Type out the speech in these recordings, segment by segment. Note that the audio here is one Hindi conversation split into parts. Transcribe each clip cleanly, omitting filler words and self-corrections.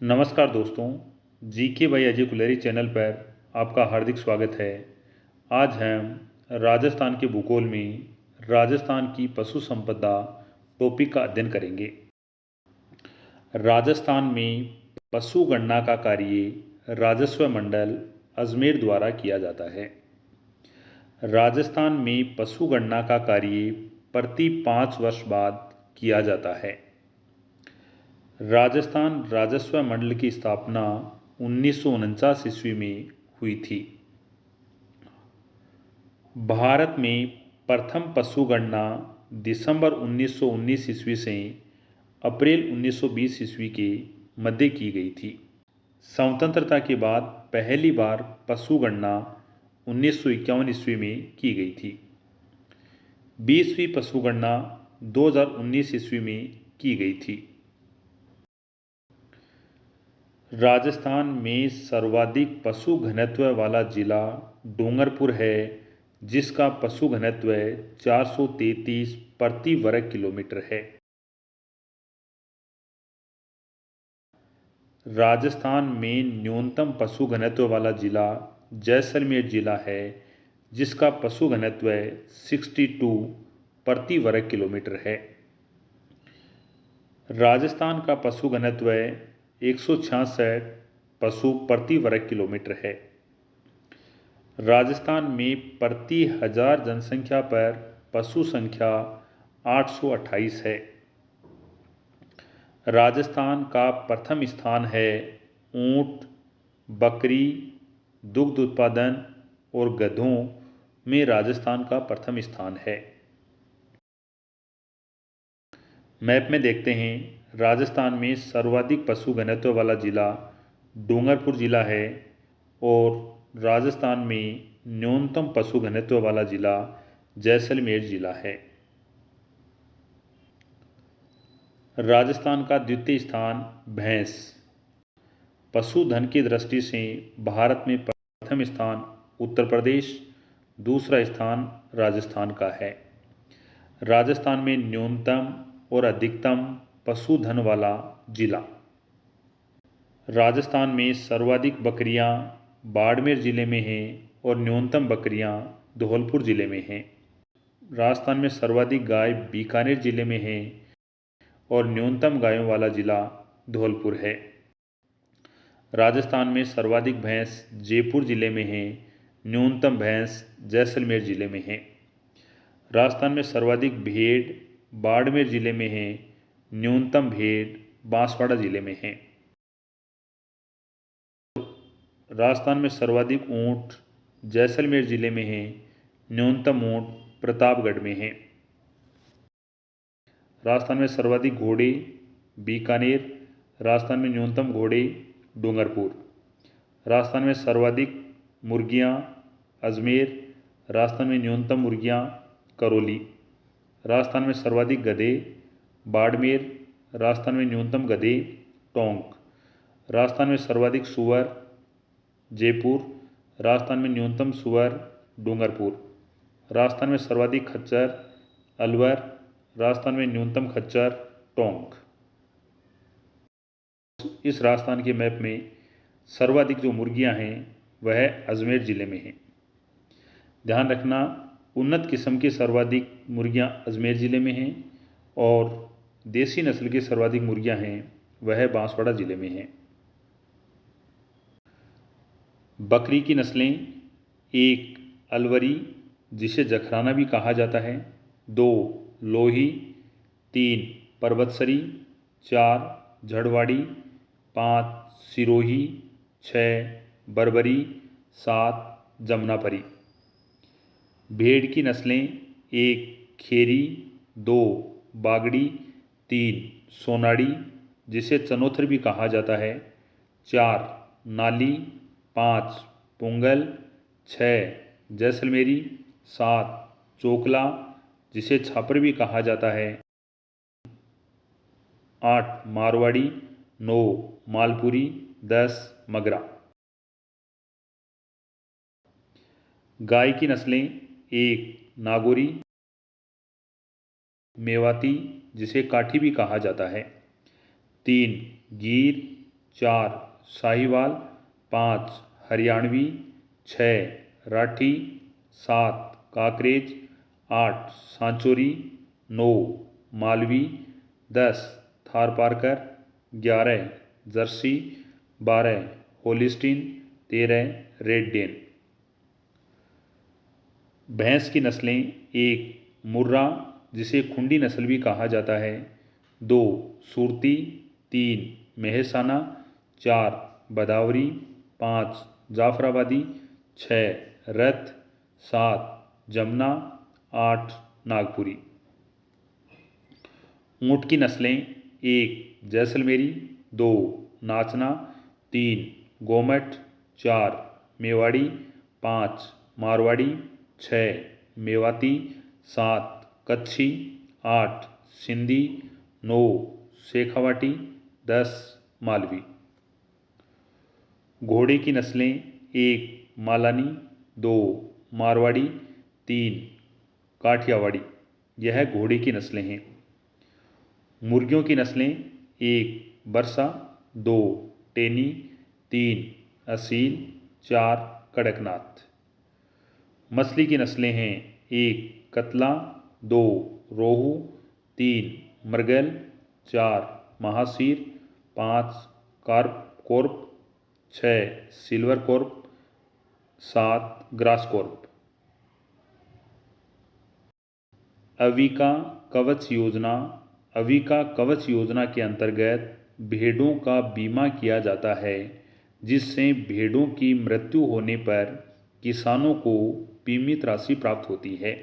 नमस्कार दोस्तों, जीके बाई अजय कुलरी चैनल पर आपका हार्दिक स्वागत है। आज हम राजस्थान के भूगोल में राजस्थान की पशु संपदा टॉपिक का अध्ययन करेंगे। राजस्थान में पशु गणना का कार्य राजस्व मंडल अजमेर द्वारा किया जाता है। राजस्थान में पशु गणना का कार्य प्रति 5 वर्ष बाद किया जाता है। राजस्थान राजस्व मंडल की स्थापना 1949 ईस्वी में हुई थी। भारत में प्रथम पशु गणना दिसंबर 1919 ईस्वी से अप्रैल 1920 ईस्वी के मध्य की गई थी। स्वतंत्रता के बाद पहली बार पशु गणना 1951 ईस्वी में की गई थी। 20वीं पशु गणना 2019 ईस्वी में की गई थी। राजस्थान में सर्वाधिक पशु घनत्व वाला जिला डूंगरपुर है, जिसका पशु घनत्व 433 प्रति वर्ग किलोमीटर है। राजस्थान में न्यूनतम पशु घनत्व वाला जिला जैसलमेर जिला है, जिसका पशु घनत्व 62 प्रति वर्ग किलोमीटर है। राजस्थान का पशु घनत्व 166 पशु प्रति वर्ग किलोमीटर है। राजस्थान में प्रति 1000 जनसंख्या पर पशु संख्या 828 है। राजस्थान का प्रथम स्थान है ऊंट, बकरी, दुग्ध उत्पादन और गधों में राजस्थान का प्रथम स्थान है। मैप में देखते हैं, राजस्थान में सर्वाधिक पशु घनत्व वाला जिला डूंगरपुर जिला है और राजस्थान में न्यूनतम पशु घनत्व वाला जिला जैसलमेर जिला है। राजस्थान का द्वितीय स्थान भैंस। पशुधन की दृष्टि से भारत में प्रथम स्थान उत्तर प्रदेश, दूसरा स्थान राजस्थान का है। राजस्थान में न्यूनतम और अधिकतम पशुधन वाला जिला। राजस्थान में सर्वाधिक बकरियां बाड़मेर जिले में हैं और न्यूनतम बकरियां धौलपुर जिले में हैं। राजस्थान में सर्वाधिक गाय बीकानेर जिले में हैं और न्यूनतम गायों वाला जिला धौलपुर है। राजस्थान में सर्वाधिक भैंस जयपुर जिले में हैं, न्यूनतम भैंस जैसलमेर जिले में हैं। राजस्थान में सर्वाधिक भेड़ बाड़मेर जिले में है, न्यूनतम भेड़ बांसवाड़ा जिले में है। राजस्थान में सर्वाधिक ऊंट जैसलमेर जिले में है, न्यूनतम ऊंट प्रतापगढ़ में है। राजस्थान में सर्वाधिक घोड़े बीकानेर, राजस्थान में न्यूनतम घोड़े डूंगरपुर। राजस्थान में सर्वाधिक मुर्गियां अजमेर, राजस्थान में न्यूनतम मुर्गियां करौली। राजस्थान में सर्वाधिक गधे बाड़मेर, राजस्थान में न्यूनतम गधे टोंक। राजस्थान में सर्वाधिक सुअर जयपुर, राजस्थान में न्यूनतम सुअर डूंगरपुर। राजस्थान में सर्वाधिक खच्चर अलवर, राजस्थान में न्यूनतम खच्चर टोंक। इस राजस्थान के मैप में सर्वाधिक जो मुर्गियां हैं वह अजमेर जिले में हैं। ध्यान रखना, उन्नत किस्म की सर्वाधिक मुर्गियां अजमेर जिले में हैं और देसी नस्ल की सर्वाधिक मुर्गियां हैं वह बांसवाड़ा जिले में हैं। बकरी की नस्लें: 1 अलवरी, जिसे जखराना भी कहा जाता है, 2 लोही, 3 परबतसरी, 4 झड़वाड़ी, 5 सिरोही, 6 बरबरी, 7 जमुनापरी। भेड़ की नस्लें: 1 खेरी, 2 बागड़ी, 3 सोनाड़ी, जिसे चनोथर भी कहा जाता है, 4 नाली, 5 पुंगल, 6 जैसलमेरी, 7 चोकला, जिसे छापर भी कहा जाता है, 8 मारवाड़ी, 9 मालपुरी, 10 मगरा। गाय की नस्लें: 1 नागौरी, मेवाती, जिसे काठी भी कहा जाता है, 3 Gir, 4 Sahiwal, 5 Haryanvi, 6 Rathi, 7 Kankrej, 8 Sanchori, 9 Malvi, 10 Tharparkar, 11 Jersey, 12 Holstein, 13 red Dane. भैंस की नस्लें: 1 मुर्रा जिसे खुंडी नस्ल भी कहा जाता है, 2 सुरती, 3 मेहसाना, 4 बदावरी, 5 जाफराबादी, 6 रथ, 7 जमुना, 8 नागपुरी। ऊँट की नस्लें: 1 जैसलमेरी, 2 नाचना, 3 गोमट, 4 मेवाड़ी, 5 मारवाड़ी, 6 मेवाती, 7 कच्छी, 8 सिंधी, 9 शेखावाटी, 10 मालवी। घोड़े की नस्लें: 1 मालानी, 2 मारवाड़ी, 3 काठियावाड़ी। यह घोड़े की नस्लें हैं। मुर्गियों की नस्लें: 1 बरसा, 2 टेनी, 3 असील, 4 कड़कनाथ। मछली की नस्लें हैं: 1 कतला, 2 रोहू, 3 मृगल, 4 mahseer, 5 Corp, 6 silver Corp, 7 grass Corp. Avika कवच योजना: अविका कवच योजना के अंतर्गत भेड़ों का बीमा किया जाता है, जिससे भेड़ों की मृत्यु होने पर किसानों को बीमित राशि प्राप्त होती है।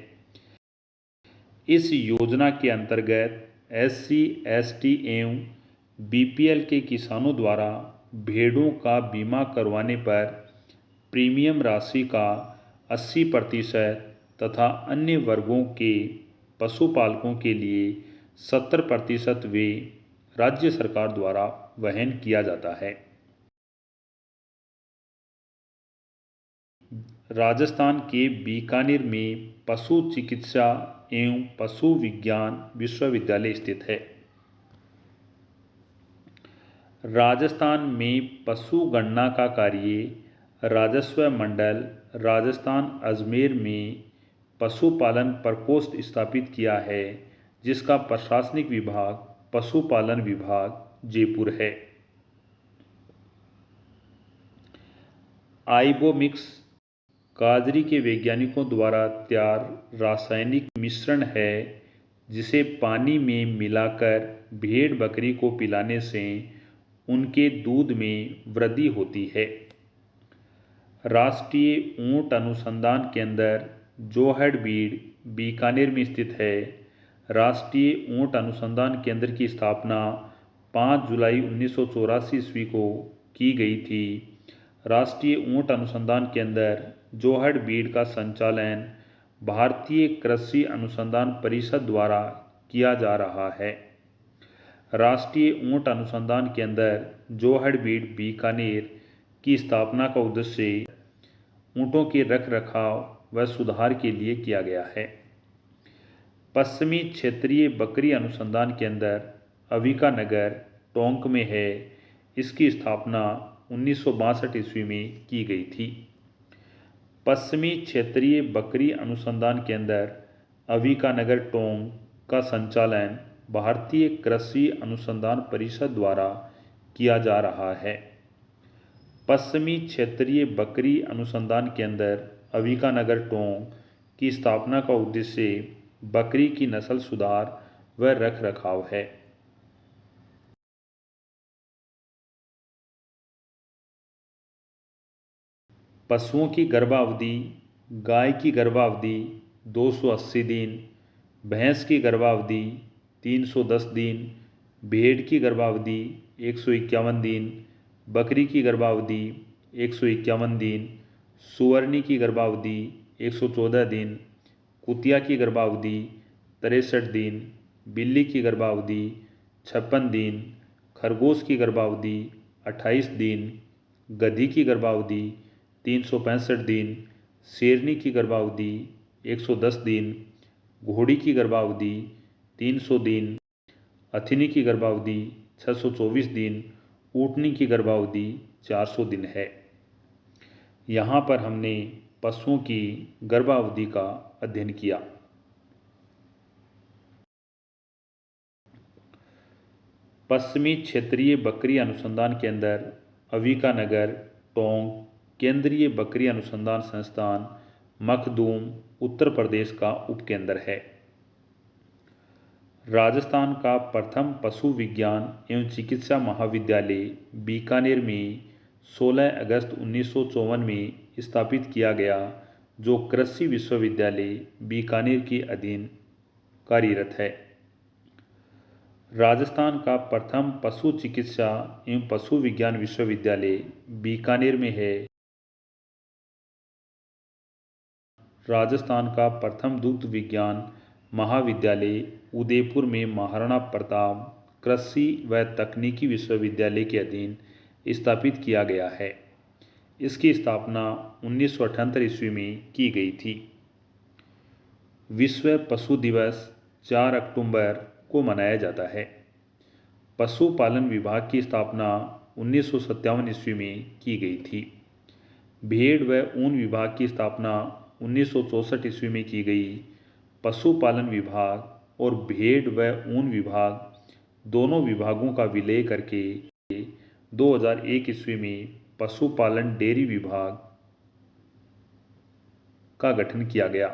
इस योजना के अंतर्गत SC, ST एवं BPL के किसानों द्वारा भेड़ों का बीमा करवाने पर प्रीमियम राशि का 80% तथा अन्य वर्गों के पशुपालकों के लिए 70% वे राज्य सरकार द्वारा वहन किया जाता है। राजस्थान के बीकानेर में पशु चिकित्सा एवं पशु विज्ञान विश्वविद्यालय स्थित है। राजस्थान में पशु गणना का कार्य राजस्व मंडल राजस्थान अजमेर में पशुपालन प्रकोष्ठ स्थापित किया है, जिसका प्रशासनिक विभाग पशुपालन विभाग जयपुर है। आइबोमिक्स काजरी के वैज्ञानिकों द्वारा तैयार रासायनिक मिश्रण है, जिसे पानी में मिलाकर भेड़ बकरी को पिलाने से उनके दूध में वृद्धि होती है। राष्ट्रीय ऊंट अनुसंधान केंद्र जोहड़बीड़ बीकानेर में स्थित है। राष्ट्रीय ऊंट अनुसंधान केंद्र की स्थापना 5 जुलाई 1984 ईस्वी को की गई थी। राष्ट्रीय ऊंट अनुसंधान केंद्र जोहड़बीड़ का संचालन भारतीय कृषि अनुसंधान परिषद द्वारा किया जा रहा है। राष्ट्रीय ऊंट अनुसंधान केंद्र जोहड़बीड़ बीकानेर की स्थापना का उद्देश्य ऊंटों के रखरखाव व सुधार के लिए किया गया है। पश्चिमी क्षेत्रीय बकरी अनुसंधान केंद्र अविका नगर टोंक में है। इसकी स्थापना 1962 ईस्वी में की गई थी। पश्चिमी क्षेत्रीय बकरी अनुसंधान केंद्र अविका नगर टोंक का संचालन भारतीय कृषि अनुसंधान परिषद द्वारा किया जा रहा है। पश्चिमी क्षेत्रीय बकरी अनुसंधान केंद्र अविका नगर टोंक की स्थापना का उद्देश्य बकरी की नस्ल सुधार व रखरखाव है। पशुओं की गर्भावधि: गाय की गर्भावधि 280 दिन, भैंस की गर्भावधि 310 दिन, भेड़ की गर्भावधि 151 दिन, बकरी की गर्भावधि 151 दिन, सुअरनी की गर्भावधि 114 दिन, कुतिया की गर्भावधि 63 दिन, बिल्ली की गर्भावधि 56 दिन, खरगोश की गर्भावधि 28 दिन, गधी की गर्भावधि 365 दिन, शेरनी की गर्भावधि 110 दिन, घोड़ी की गर्भावधि 300 दिन, अथनी की गर्भावधि 624 दिन, ऊँटनी की गर्भावधि 400 दिन है। यहाँ पर हमने पशुओं की गर्भावधि का अध्ययन किया। पश्चिमी क्षेत्रीय बकरी अनुसंधान केंद्र अविकानगर, टोंक केंद्रीय बकरी अनुसंधान संस्थान, मखदूम, उत्तर प्रदेश का उपकेंद्र है। राजस्थान का प्रथम पशु विज्ञान एवं चिकित्सा महाविद्यालय बीकानेर में 16 अगस्त 1954 में स्थापित किया गया, जो कृषि विश्वविद्यालय बीकानेर के अधीन कार्यरत है। राजस्थान का प्रथम पशु चिकित्सा एवं पशु विज्ञान विश्वविद्यालय बीकानेर में है। राजस्थान का प्रथम दुग्ध विज्ञान महाविद्यालय उदयपुर में महाराणा प्रताप कृषि व तकनीकी विश्वविद्यालय के अधीन स्थापित किया गया है। इसकी स्थापना 1978 ईस्वी में की गई थी। विश्व पशु दिवस 4 अक्टूबर को मनाया जाता है। पशुपालन विभाग की स्थापना 1957 ईस्वी में की गई थी। भेड़ व ऊन विभाग की स्थापना 1964 ईस्वी में की गई। पशुपालन विभाग और भेड़ व ऊन विभाग दोनों विभागों का विलय करके 2001 ईस्वी में पशुपालन डेयरी विभाग का गठन किया गया।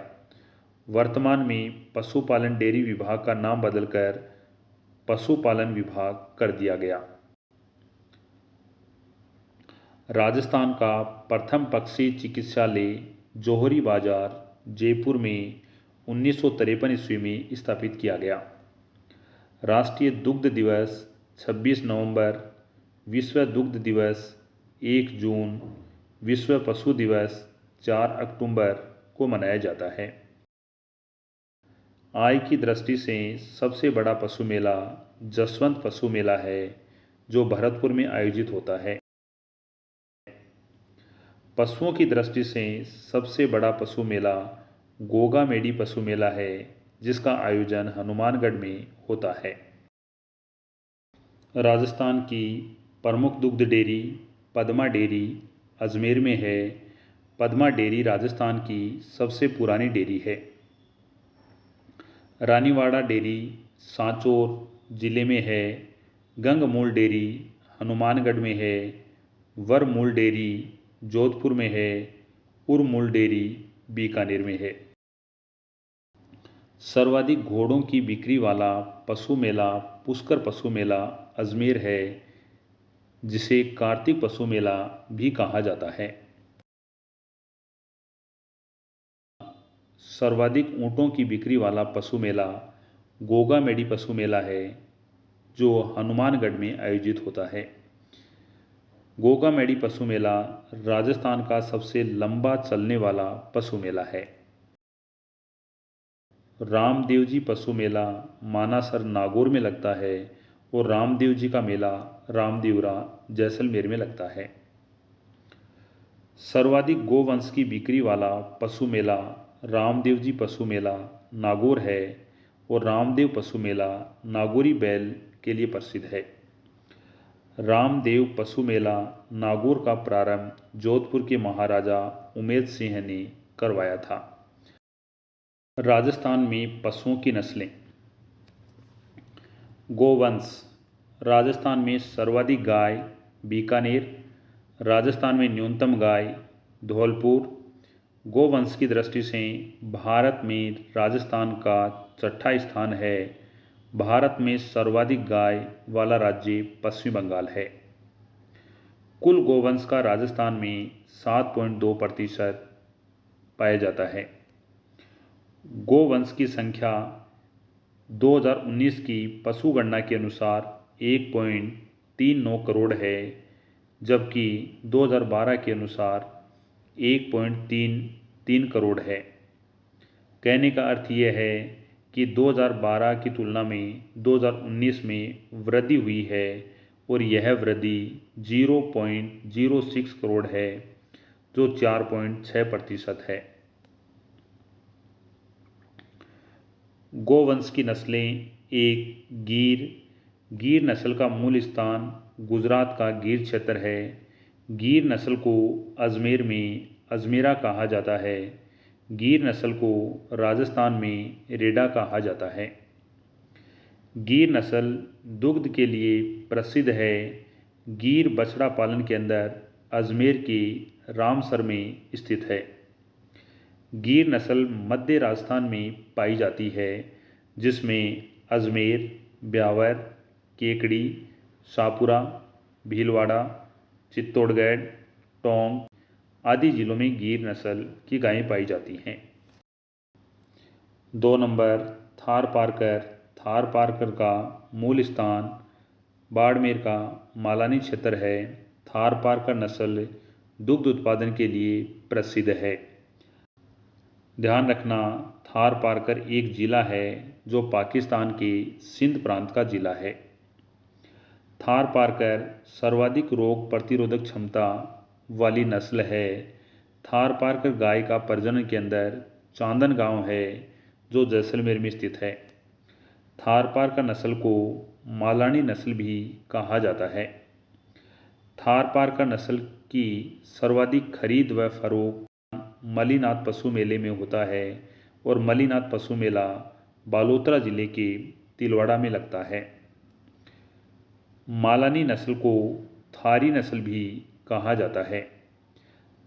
वर्तमान में पशुपालन डेयरी विभाग का नाम बदलकर पशुपालन विभाग कर दिया गया। राजस्थान का प्रथम पक्षी चिकित्सालय जौहरी बाजार जयपुर में 1953 ईस्वी में स्थापित किया गया। राष्ट्रीय दुग्ध दिवस 26 नवंबर, विश्व दुग्ध दिवस 1 जून, विश्व पशु दिवस 4 अक्टूबर को मनाया जाता है। आय की दृष्टि से सबसे बड़ा पशु मेला जसवंत पशु मेला है, जो भरतपुर में आयोजित होता है। पशुओं की दृष्टि से सबसे बड़ा पशु मेला गोगामेडी पशु मेला है, जिसका आयोजन हनुमानगढ़ में होता है। राजस्थान की प्रमुख दुग्ध डेयरी पदमा डेयरी अजमेर में है। पदमा डेयरी राजस्थान की सबसे पुरानी डेयरी है। रानीवाड़ा डेयरी सांचौर जिले में है। गंगमूल डेयरी हनुमानगढ़ में है। वरमूल डेयरी जोधपुर में है। उरमूल डेयरी बीकानेर में है। सर्वाधिक घोड़ों की बिक्री वाला पशु मेला पुष्कर पशु मेला अजमेर है, जिसे कार्तिक पशु मेला भी कहा जाता है। सर्वाधिक ऊँटों की बिक्री वाला पशु मेला गोगामेडी पशु मेला है, जो हनुमानगढ़ में आयोजित होता है। गोगामेडी पशु मेला राजस्थान का सबसे लंबा चलने वाला पशु मेला है। रामदेव जी पशु मेला मानासर नागौर में लगता है और रामदेव जी का मेला रामदेवरा जैसलमेर में लगता है। सर्वाधिक गोवंश की बिक्री वाला पशु मेला रामदेव जी पशु मेला नागौर है और रामदेव पशु मेला नागौरी बैल के लिए प्रसिद्ध है। रामदेव पशु मेला नागौर का प्रारंभ जोधपुर के महाराजा उमेद सिंह ने करवाया था। राजस्थान में पशुओं की नस्लें। गोवंश राजस्थान में सर्वाधिक गाय बीकानेर, राजस्थान में न्यूनतम गाय धौलपुर। गोवंश की दृष्टि से भारत में राजस्थान का छठा स्थान है। भारत में सर्वाधिक गाय वाला राज्य पश्चिम बंगाल है। कुल गोवंश का राजस्थान में 7.2% पाया जाता है। गोवंश की संख्या 2019 की पशु गणना के अनुसार 1.39 करोड़ है, जबकि 2012 के अनुसार 1.33 करोड़ है। कहने का अर्थ यह है कि 2012 की तुलना में 2019 में वृद्धि हुई है और यह वृद्धि 0.06 करोड़ है, जो 4.6% है। गोवंश की नस्लें। एक गीर नस्ल का मूल स्थान गुजरात का गिर क्षेत्र है। गिर नस्ल को अजमेर में अजमेरा कहा जाता है। गिर नस्ल को राजस्थान में रेडा कहा जाता है। गिर नस्ल दुग्ध के लिए प्रसिद्ध है। गिर बछड़ा पालन के अंदर अजमेर के रामसर में स्थित है। गिर नस्ल मध्य राजस्थान में पाई जाती है, जिसमें अजमेर, ब्यावर, केकड़ी, शाहपुरा, भीलवाड़ा, चित्तौड़गढ़, टोंक आदि जिलों में गिर नस्ल की गायें पाई जाती हैं। 2 नंबर थारपारकर। थारपारकर का मूल स्थान बाड़मेर का मालानी क्षेत्र है। थारपारकर नस्ल दुग्ध उत्पादन के लिए प्रसिद्ध है। ध्यान रखना, थारपारकर एक जिला है जो पाकिस्तान के सिंध प्रांत का जिला है। थारपारकर सर्वाधिक रोग प्रतिरोधक क्षमता वाली नस्ल है। थारपारकर गाय का प्रजनन के अंदर चांदन गांव है जो जैसलमेर में स्थित है। थारपारकर नस्ल को मालानी नस्ल भी कहा जाता है। थारपारकर नस्ल की सर्वाधिक खरीद व फरोख्त मलीनाथ पशु मेले में होता है और मलीनाथ पशु मेला बालोतरा जिले के तिलवाड़ा में लगता है। मालानी नस्ल को थारी नस्ल भी कहा जाता है।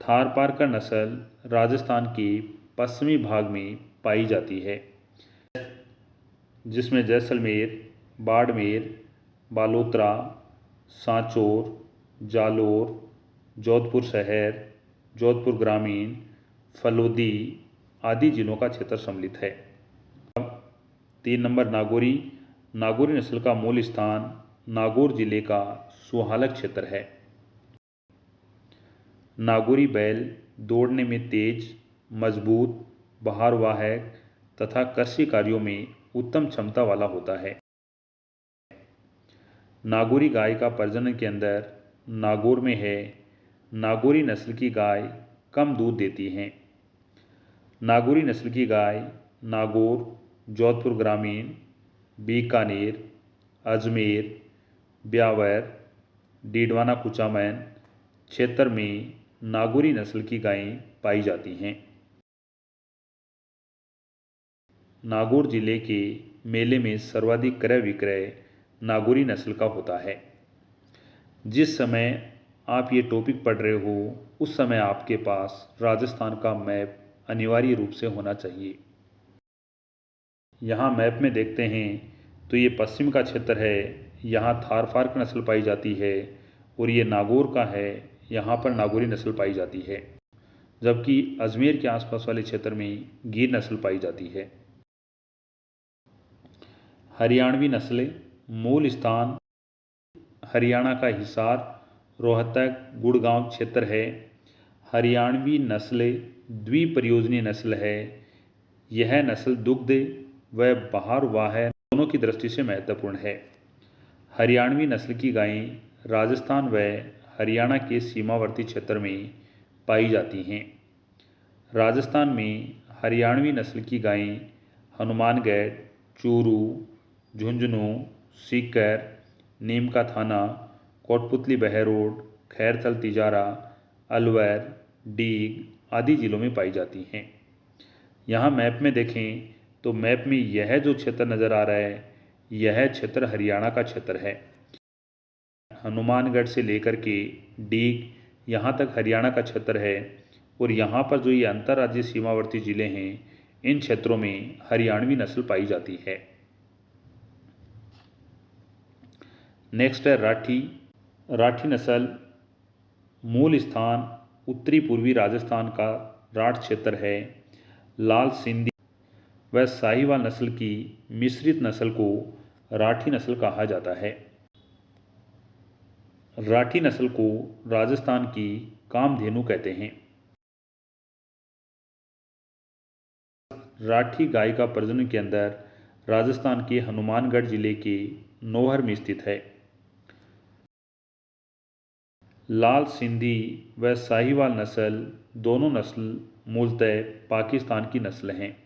थारपारकर नस्ल राजस्थान के पश्चिमी भाग में पाई जाती है, जिसमें जैसलमेर, बाड़मेर, बालोतरा, सांचौर, जालोर, जोधपुर शहर, जोधपुर ग्रामीण, फलोदी आदि जिलों का क्षेत्र सम्मिलित है। 3 नंबर नागौरी। नागौरी नस्ल का मूल स्थान नागौर जिले का सुहालक क्षेत्र है। नागौरी बैल दौड़ने में तेज, मजबूत, बहारवाहक तथा कृषि कार्यों में उत्तम क्षमता वाला होता है। नागौरी गाय का प्रजनन के अंदर नागौर में है। नागौरी नस्ल की गाय कम दूध देती हैं। नागौरी नस्ल की गाय नागौर, जोधपुर ग्रामीण, बीकानेर, अजमेर, ब्यावर, डीडवाना कुचामन क्षेत्र में नागौरी नस्ल की गायें पाई जाती हैं। नागौर जिले के मेले में सर्वाधिक क्रय विक्रय नागौरी नस्ल का होता है। जिस समय आप ये टॉपिक पढ़ रहे हो उस समय आपके पास राजस्थान का मैप अनिवार्य रूप से होना चाहिए। यहाँ मैप में देखते हैं तो ये पश्चिम का क्षेत्र है, यहाँ थारपारकर नस्ल पाई जाती है और ये नागौर का है, यहाँ पर नागौरी नस्ल पाई जाती है, जबकि अजमेर के आसपास वाले क्षेत्र में गिर नस्ल पाई जाती है। हरियाणवी नस्लें। मूल स्थान हरियाणा का हिसार, रोहतक, गुड़गांव क्षेत्र है। हरियाणवी नस्ल द्विप्रयोजनीय नस्ल है। यह नस्ल दुग्ध व बहारवाह दोनों की दृष्टि से महत्वपूर्ण है। हरियाणवी नस्ल की गायें राजस्थान व हरियाणा के सीमावर्ती क्षेत्र में पाई जाती हैं। राजस्थान में हरियाणवी नस्ल की गायें हनुमानगढ़, चूरू, झुंझुनू, सीकर, नीम का थाना, कोटपुतली बहरोड, खैरथल तिजारा, अलवर, डीग आदि जिलों में पाई जाती हैं। यहाँ मैप में देखें तो मैप में यह जो क्षेत्र नज़र आ रहा है यह क्षेत्र हरियाणा का क्षेत्र है। हनुमानगढ़ से लेकर के डीग यहाँ तक हरियाणा का क्षेत्र है और यहाँ पर जो ये अंतर्राज्यीय सीमावर्ती जिले हैं इन क्षेत्रों में हरियाणवी नस्ल पाई जाती है। नेक्स्ट है राठी। राठी नस्ल मूल स्थान उत्तरी पूर्वी राजस्थान का राठ क्षेत्र है। लाल सिंधी व साहिवाल नस्ल की मिश्रित नस्ल को राठी नस्ल कहा जाता है। राठी नस्ल को राजस्थान की कामधेनु कहते हैं। राठी गाय का प्रजनन के अंदर राजस्थान के हनुमानगढ़ जिले के नौहर में स्थित है। लाल सिंधी व साहिवाल नस्ल दोनों नस्ल मूलतः पाकिस्तान की नस्ल हैं।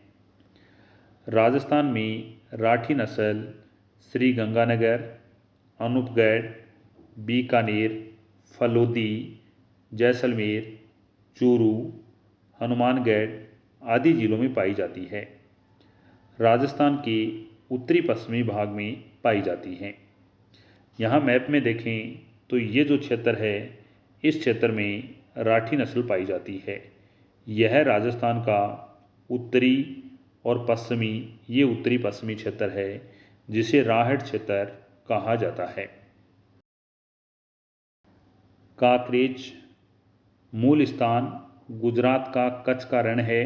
राजस्थान में राठी नस्ल श्री गंगानगर, अनूपगढ़, बीकानेर, फलोदी, जैसलमेर, चूरू, हनुमानगढ़ आदि जिलों में पाई जाती है। राजस्थान के उत्तरी पश्चिमी भाग में पाई जाती हैं। यहाँ मैप में देखें तो ये जो क्षेत्र है, इस क्षेत्र में राठी नस्ल पाई जाती है। यह राजस्थान का उत्तरी और पश्चिमी, ये उत्तरी पश्चिमी क्षेत्र है जिसे राहट क्षेत्र कहा जाता है। काकरेज मूल स्थान गुजरात का कच्छ का रण है।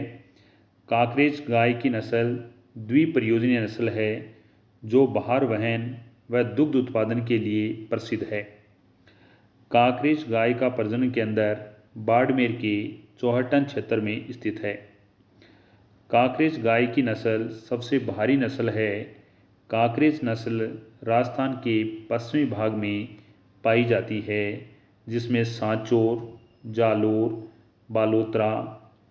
काकरेज गाय की नस्ल द्विप्रयोजनीय नस्ल है जो भार वहन व दुग्ध उत्पादन के लिए प्रसिद्ध है। काकरेज गाय का प्रजनन केंद्र बाड़मेर के चौहटन क्षेत्र में स्थित है। काकरेज गाय की नस्ल सबसे भारी नस्ल है। काकरेज नस्ल राजस्थान के पश्चिमी भाग में पाई जाती है जिसमें सांचौर, जालोर, बालोतरा,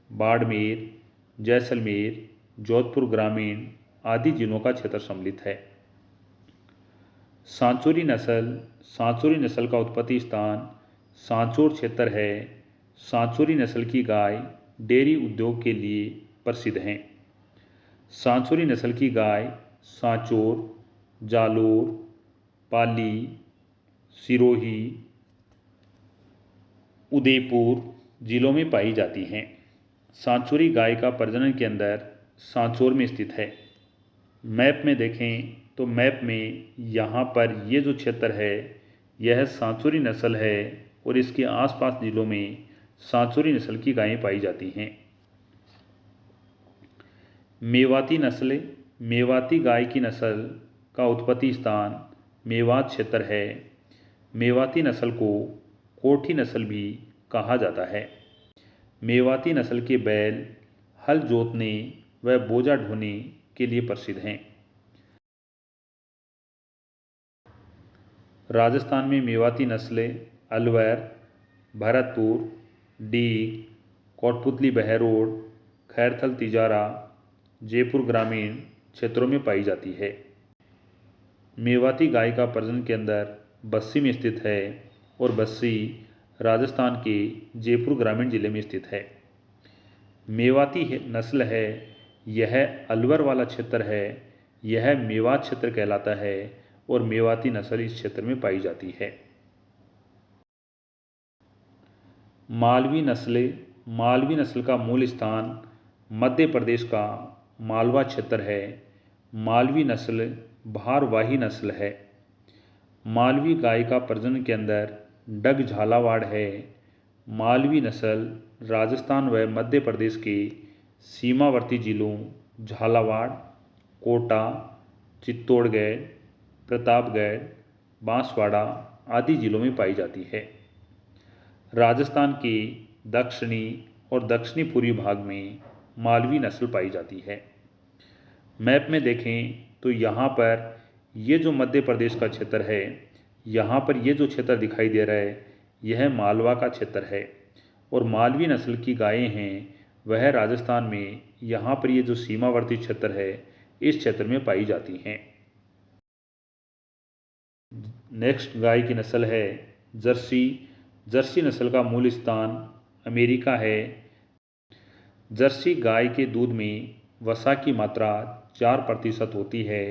बाड़मेर, जैसलमेर, जोधपुर ग्रामीण आदि जिलों का क्षेत्र सम्मिलित है। सांचौरी नस्ल का उत्पत्ति स्थान सांचौर क्षेत्र है। सांचौरी नस्ल की गाय डेयरी उद्योग के लिए प्रसिद्ध हैं। सांचौरी नस्ल की गाय सांचौर, जालोर, पाली, सिरोही, उदयपुर जिलों में पाई जाती हैं। सांचौरी गाय का प्रजनन केंद्र सांचौर में स्थित है। मैप में देखें तो मैप में यहाँ पर ये जो क्षेत्र है यह सांचौरी नस्ल है और इसके आसपास जिलों में सांचौरी नस्ल की गायें पाई जाती हैं। मेवाती नस्ल, मेवाती गाय की नस्ल का उत्पत्ति स्थान मेवात क्षेत्र है। मेवाती नस्ल को कोठी नस्ल भी कहा जाता है। मेवाती नस्ल के बैल हल जोतने व बोझा ढोने के लिए प्रसिद्ध हैं। राजस्थान में मेवाती नस्लें अलवर, भरतपुर, डीग, कोटपुतली बहरोड, खैरथल तिजारा, जयपुर ग्रामीण क्षेत्रों में पाई जाती है। मेवाती गाय का प्रजनन केंद्र बस्सी में स्थित है और बस्सी राजस्थान के जयपुर ग्रामीण जिले में स्थित है। मेवाती नस्ल है, यह अलवर वाला क्षेत्र है, यह मेवात क्षेत्र कहलाता है और मेवाती नस्ल इस क्षेत्र में पाई जाती है। मालवी नस्ल का मूल स्थान मध्य प्रदेश का मालवा क्षेत्र है। मालवी नस्ल भारवाही नस्ल है। मालवी गाय का प्रजनन केंद्र डग झालावाड़ है। मालवी नस्ल राजस्थान व मध्य प्रदेश के सीमावर्ती जिलों झालावाड़, कोटा, चित्तौड़गढ़, प्रतापगढ़, बांसवाड़ा आदि जिलों में पाई जाती है। राजस्थान के दक्षिणी और दक्षिणी पूर्वी भाग में मालवी नस्ल पाई जाती है। मैप में देखें तो यहाँ पर ये जो मध्य प्रदेश का क्षेत्र है, यहाँ पर ये जो क्षेत्र दिखाई दे रहा है यह मालवा का क्षेत्र है और मालवी नस्ल की गायें हैं वह राजस्थान में यहाँ पर ये जो सीमावर्ती क्षेत्र है इस क्षेत्र में पाई जाती हैं। नेक्स्ट गाय की नस्ल है जर्सी। जर्सी नस्ल का मूल स्थान अमेरिका है। जर्सी गाय के दूध में वसा की मात्रा 4% होती है।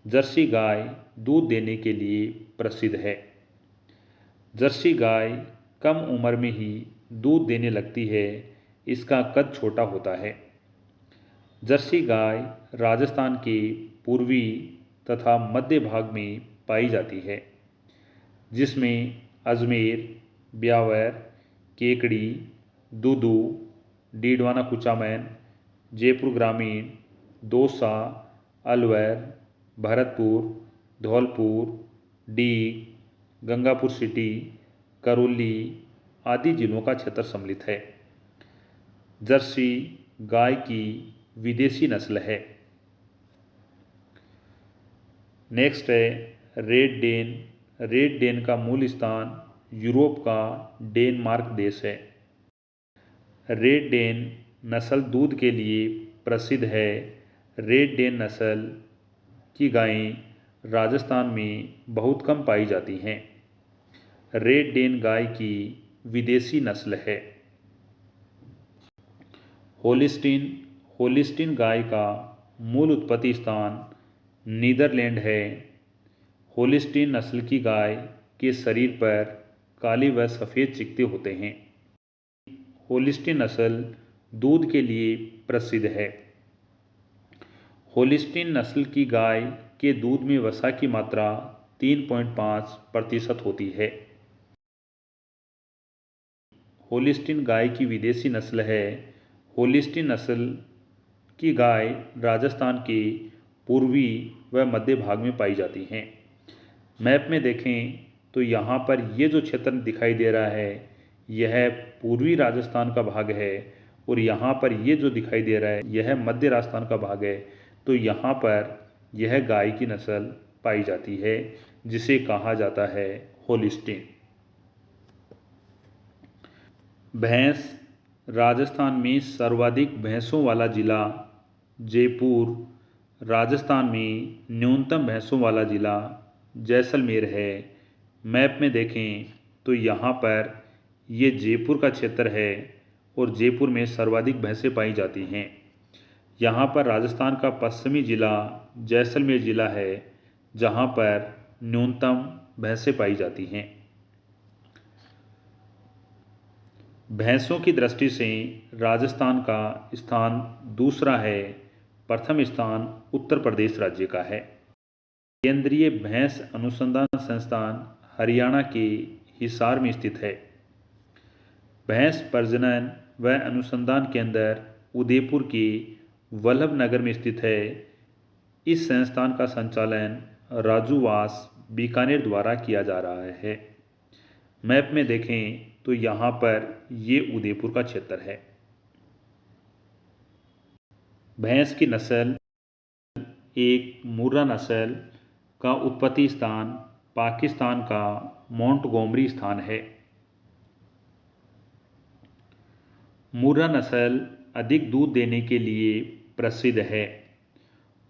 जर्सी गाय दूध देने के लिए प्रसिद्ध है। जर्सी गाय कम उम्र में ही दूध देने लगती है। इसका कद छोटा होता है। जर्सी गाय राजस्थान के पूर्वी तथा मध्य भाग में पाई जाती है जिसमें अजमेर, ब्यावर, केकड़ी, दूदू, डीडवाना कुचामन, जयपुर ग्रामीण, दौसा, अलवर, भरतपुर, धौलपुर, डीग, गंगापुर सिटी, करौली आदि जिलों का क्षेत्र सम्मिलित है। जर्सी गाय की विदेशी नस्ल है। नेक्स्ट है रेड डेन। रेड डेन का मूल स्थान यूरोप का डेनमार्क देश है। रेड डेन नस्ल दूध के लिए प्रसिद्ध है। रेड डेन नस्ल की गायें राजस्थान में बहुत कम पाई जाती हैं। रेड डेन गाय की विदेशी नस्ल है। होलिस्टीन होलिस्टीन गाय का मूल उत्पत्ति स्थान नीदरलैंड है। होलिस्टीन नस्ल की गाय के शरीर पर काले व सफ़ेद चिकते होते हैं। होलिस्टीन नस्ल दूध के लिए प्रसिद्ध है। होलिस्टीन नस्ल की गाय के दूध में वसा की मात्रा 3.5% होती है। होलिस्टीन गाय की विदेशी नस्ल है। होलिस्टीन नस्ल की गाय राजस्थान के पूर्वी व मध्य भाग में पाई जाती हैं। मैप में देखें तो यहाँ पर ये जो क्षेत्र दिखाई दे रहा है यह पूर्वी राजस्थान का भाग है और यहाँ पर ये जो दिखाई दे रहा है यह मध्य राजस्थान का भाग है। तो यहाँ पर यह गाय की नस्ल पाई जाती है जिसे कहा जाता है होलिस्टीन। भैंस राजस्थान में सर्वाधिक भैंसों वाला जिला जयपुर। राजस्थान में न्यूनतम भैंसों वाला जिला जैसलमेर है। मैप में देखें तो यहाँ पर ये जयपुर का क्षेत्र है और जयपुर में सर्वाधिक भैंसें पाई जाती हैं। यहाँ पर राजस्थान का पश्चिमी जिला जैसलमेर जिला है जहाँ पर न्यूनतम भैंसें पाई जाती हैं। भैंसों की दृष्टि से राजस्थान का स्थान दूसरा है। प्रथम स्थान उत्तर प्रदेश राज्य का है। केंद्रीय भैंस अनुसंधान संस्थान हरियाणा के हिसार में स्थित है। भैंस प्रजनन व अनुसंधान केंद्र उदयपुर के वल्लभनगर में स्थित है। इस संस्थान का संचालन राजूवास बीकानेर द्वारा किया जा रहा है। मैप में देखें तो यहाँ पर ये उदयपुर का क्षेत्र है। भैंस की नस्ल एक मुर्रा नस्ल का उत्पत्ति स्थान पाकिस्तान का मोंटगोमरी स्थान है। मुर्रा नस्ल अधिक दूध देने के लिए प्रसिद्ध है।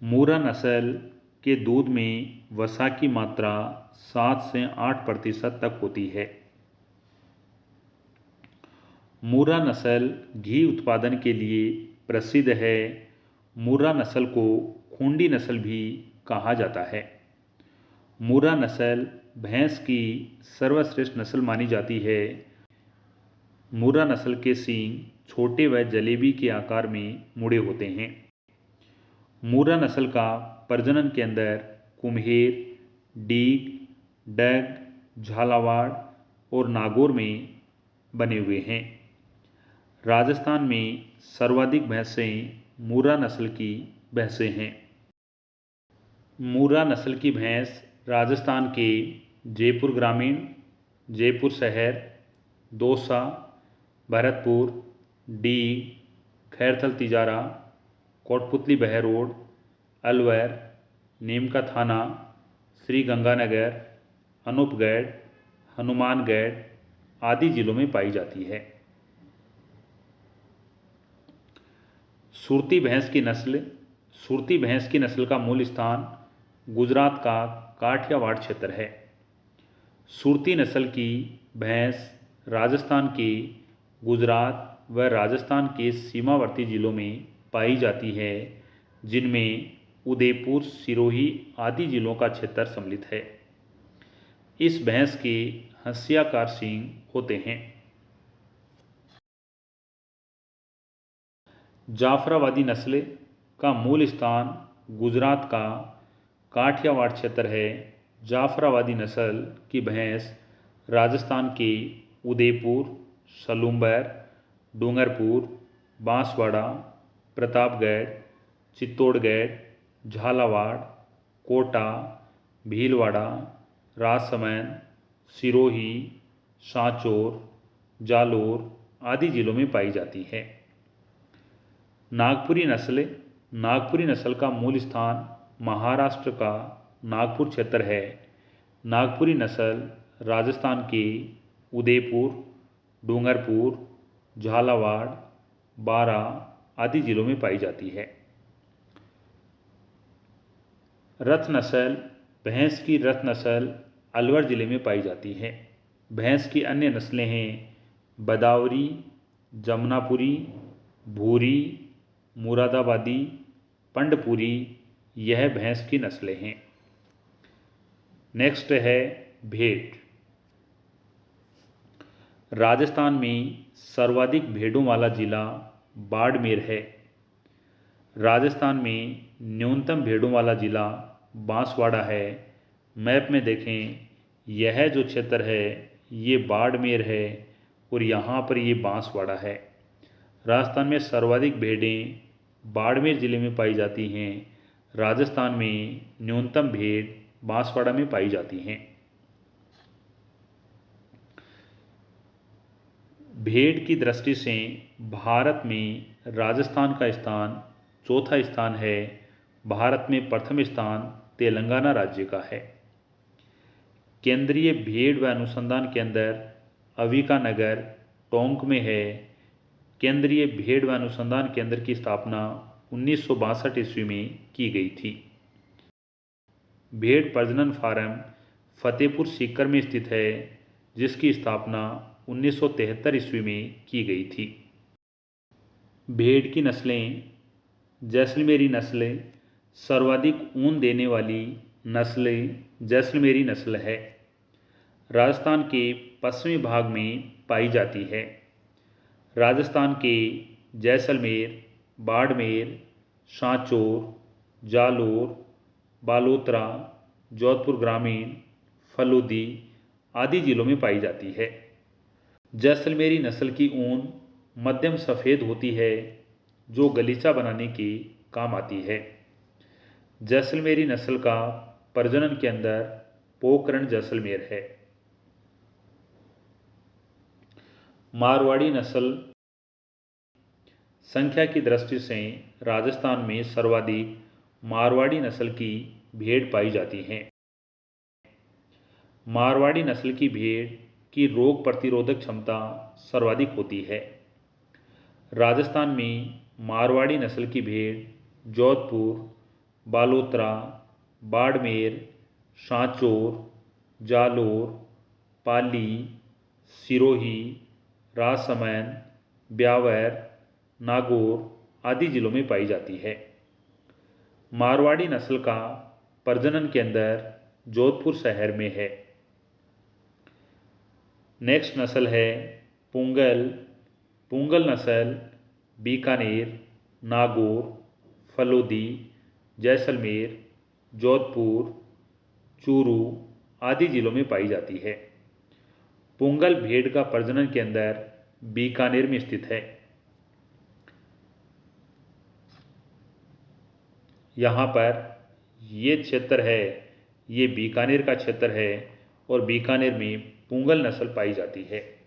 मुर्रा नस्ल के दूध में वसा की मात्रा 7 से 8% तक होती है। मुर्रा नस्ल घी उत्पादन के लिए प्रसिद्ध है। मुर्रा नस्ल को खूंडी नस्ल भी कहा जाता है। मुर्रा नस्ल भैंस की सर्वश्रेष्ठ नस्ल मानी जाती है। मुर्रा नस्ल के सींग छोटे व जलेबी के आकार में मुड़े होते हैं। मुर्रा नस्ल का प्रजनन केंद्र कुम्हेर, डीग, डग, झालावाड़ और नागौर में बने हुए हैं। राजस्थान में सर्वाधिक भैंसें मुर्रा नस्ल की भैंसें हैं। मुर्रा नस्ल की भैंस राजस्थान के जयपुर ग्रामीण, जयपुर शहर, दौसा, भरतपुर, डीग, खैरथल तिजारा, कोटपुतली बहरोड, अलवर, नीमका थाना, श्री गंगानगर, अनूपगढ़, हनुमानगढ़ आदि जिलों में पाई जाती है। सुरती भैंस की नस्ल सुरती भैंस की नस्ल का मूल स्थान गुजरात का काठियावाड़ क्षेत्र है। सुरती नस्ल की भैंस राजस्थान के गुजरात व राजस्थान के सीमावर्ती जिलों में पाई जाती है जिनमें उदयपुर, सिरोही आदि जिलों का क्षेत्र सम्मिलित है। इस भैंस के हंसियाकार सींग होते हैं। जाफराबादी नस्ल का मूल स्थान गुजरात का काठियावाड़ क्षेत्र है। जाफराबादी नस्ल की भैंस राजस्थान के उदयपुर, सलूम्बर, डूंगरपुर, बांसवाड़ा, प्रतापगढ़, चित्तौड़गढ़, झालावाड़, कोटा, भीलवाड़ा, राजसमंद, सिरोही, सांचौर, जालोर आदि जिलों में पाई जाती है। नागपुरी नस्ल का मूल स्थान महाराष्ट्र का नागपुर क्षेत्र है। नागपुरी नस्ल राजस्थान के उदयपुर, डूंगरपुर, झालावाड़, बारा आदि जिलों में पाई जाती है। रथ नस्ल भैंस की रथ नस्ल अलवर जिले में पाई जाती है। भैंस की अन्य नस्लें हैं बदावरी, जमुनापुरी, भूरी, मुरादाबादी, पंडपुरी। यह भैंस की नस्लें हैं। नेक्स्ट है भेड़। राजस्थान में सर्वाधिक भेड़ों वाला जिला बाड़मेर है। राजस्थान में न्यूनतम भेड़ों वाला जिला बांसवाड़ा है। मैप में देखें, यह जो क्षेत्र है ये बाड़मेर है और यहाँ पर ये बांसवाड़ा है। राजस्थान में सर्वाधिक भेड़ें बाड़मेर जिले में पाई जाती हैं। राजस्थान में न्यूनतम भेड़ बांसवाड़ा में पाई जाती हैं। भेड़ की दृष्टि से भारत में राजस्थान का स्थान चौथा स्थान है। भारत में प्रथम स्थान तेलंगाना राज्य का है। केंद्रीय भेड़ व अनुसंधान केंद्र अविका नगर टोंक में है। केंद्रीय भेड़ व अनुसंधान केंद्र की स्थापना 1962 ईस्वी में की गई थी। भेड़ प्रजनन फार्म फतेहपुर सीकर में स्थित है, जिसकी स्थापना 1973 ईस्वी में की गई थी। भेड़ की नस्लें जैसलमेरी नस्ल सर्वाधिक ऊन देने वाली नस्ल जैसलमेरी नस्ल है। राजस्थान के पश्चिमी भाग में पाई जाती है। राजस्थान के जैसलमेर, बाड़मेर, सांचौर, जालोर, बालोतरा, जोधपुर ग्रामीण, फलूदी आदि जिलों में पाई जाती है। जैसलमेरी नस्ल की ऊन मध्यम सफ़ेद होती है, जो गलीचा बनाने के काम आती है। जैसलमेरी नस्ल का प्रजनन केंद्र पोखरण जैसलमेर है। मारवाड़ी नस्ल संख्या की दृष्टि से राजस्थान में सर्वाधिक मारवाड़ी नस्ल की भेड़ पाई जाती हैं। मारवाड़ी नस्ल की भेड़ की रोग प्रतिरोधक क्षमता सर्वाधिक होती है। राजस्थान में मारवाड़ी नस्ल की भेड़ जोधपुर, बालोतरा, बाड़मेर, सांचौर, जालोर, पाली, सिरोही, राजसमंद, ब्यावर, नागौर आदि जिलों में पाई जाती है। मारवाड़ी नस्ल का प्रजनन केंद्र जोधपुर शहर में है। नेक्स्ट नस्ल है पुंगल। पुंगल नस्ल बीकानेर, नागौर, फलोदी, जैसलमेर, जोधपुर, चूरू आदि जिलों में पाई जाती है। पुंगल भेड़ का प्रजनन केंद्र बीकानेर में स्थित है। यहाँ पर ये क्षेत्र है, ये बीकानेर का क्षेत्र है और बीकानेर में पुंगल नस्ल पाई जाती है।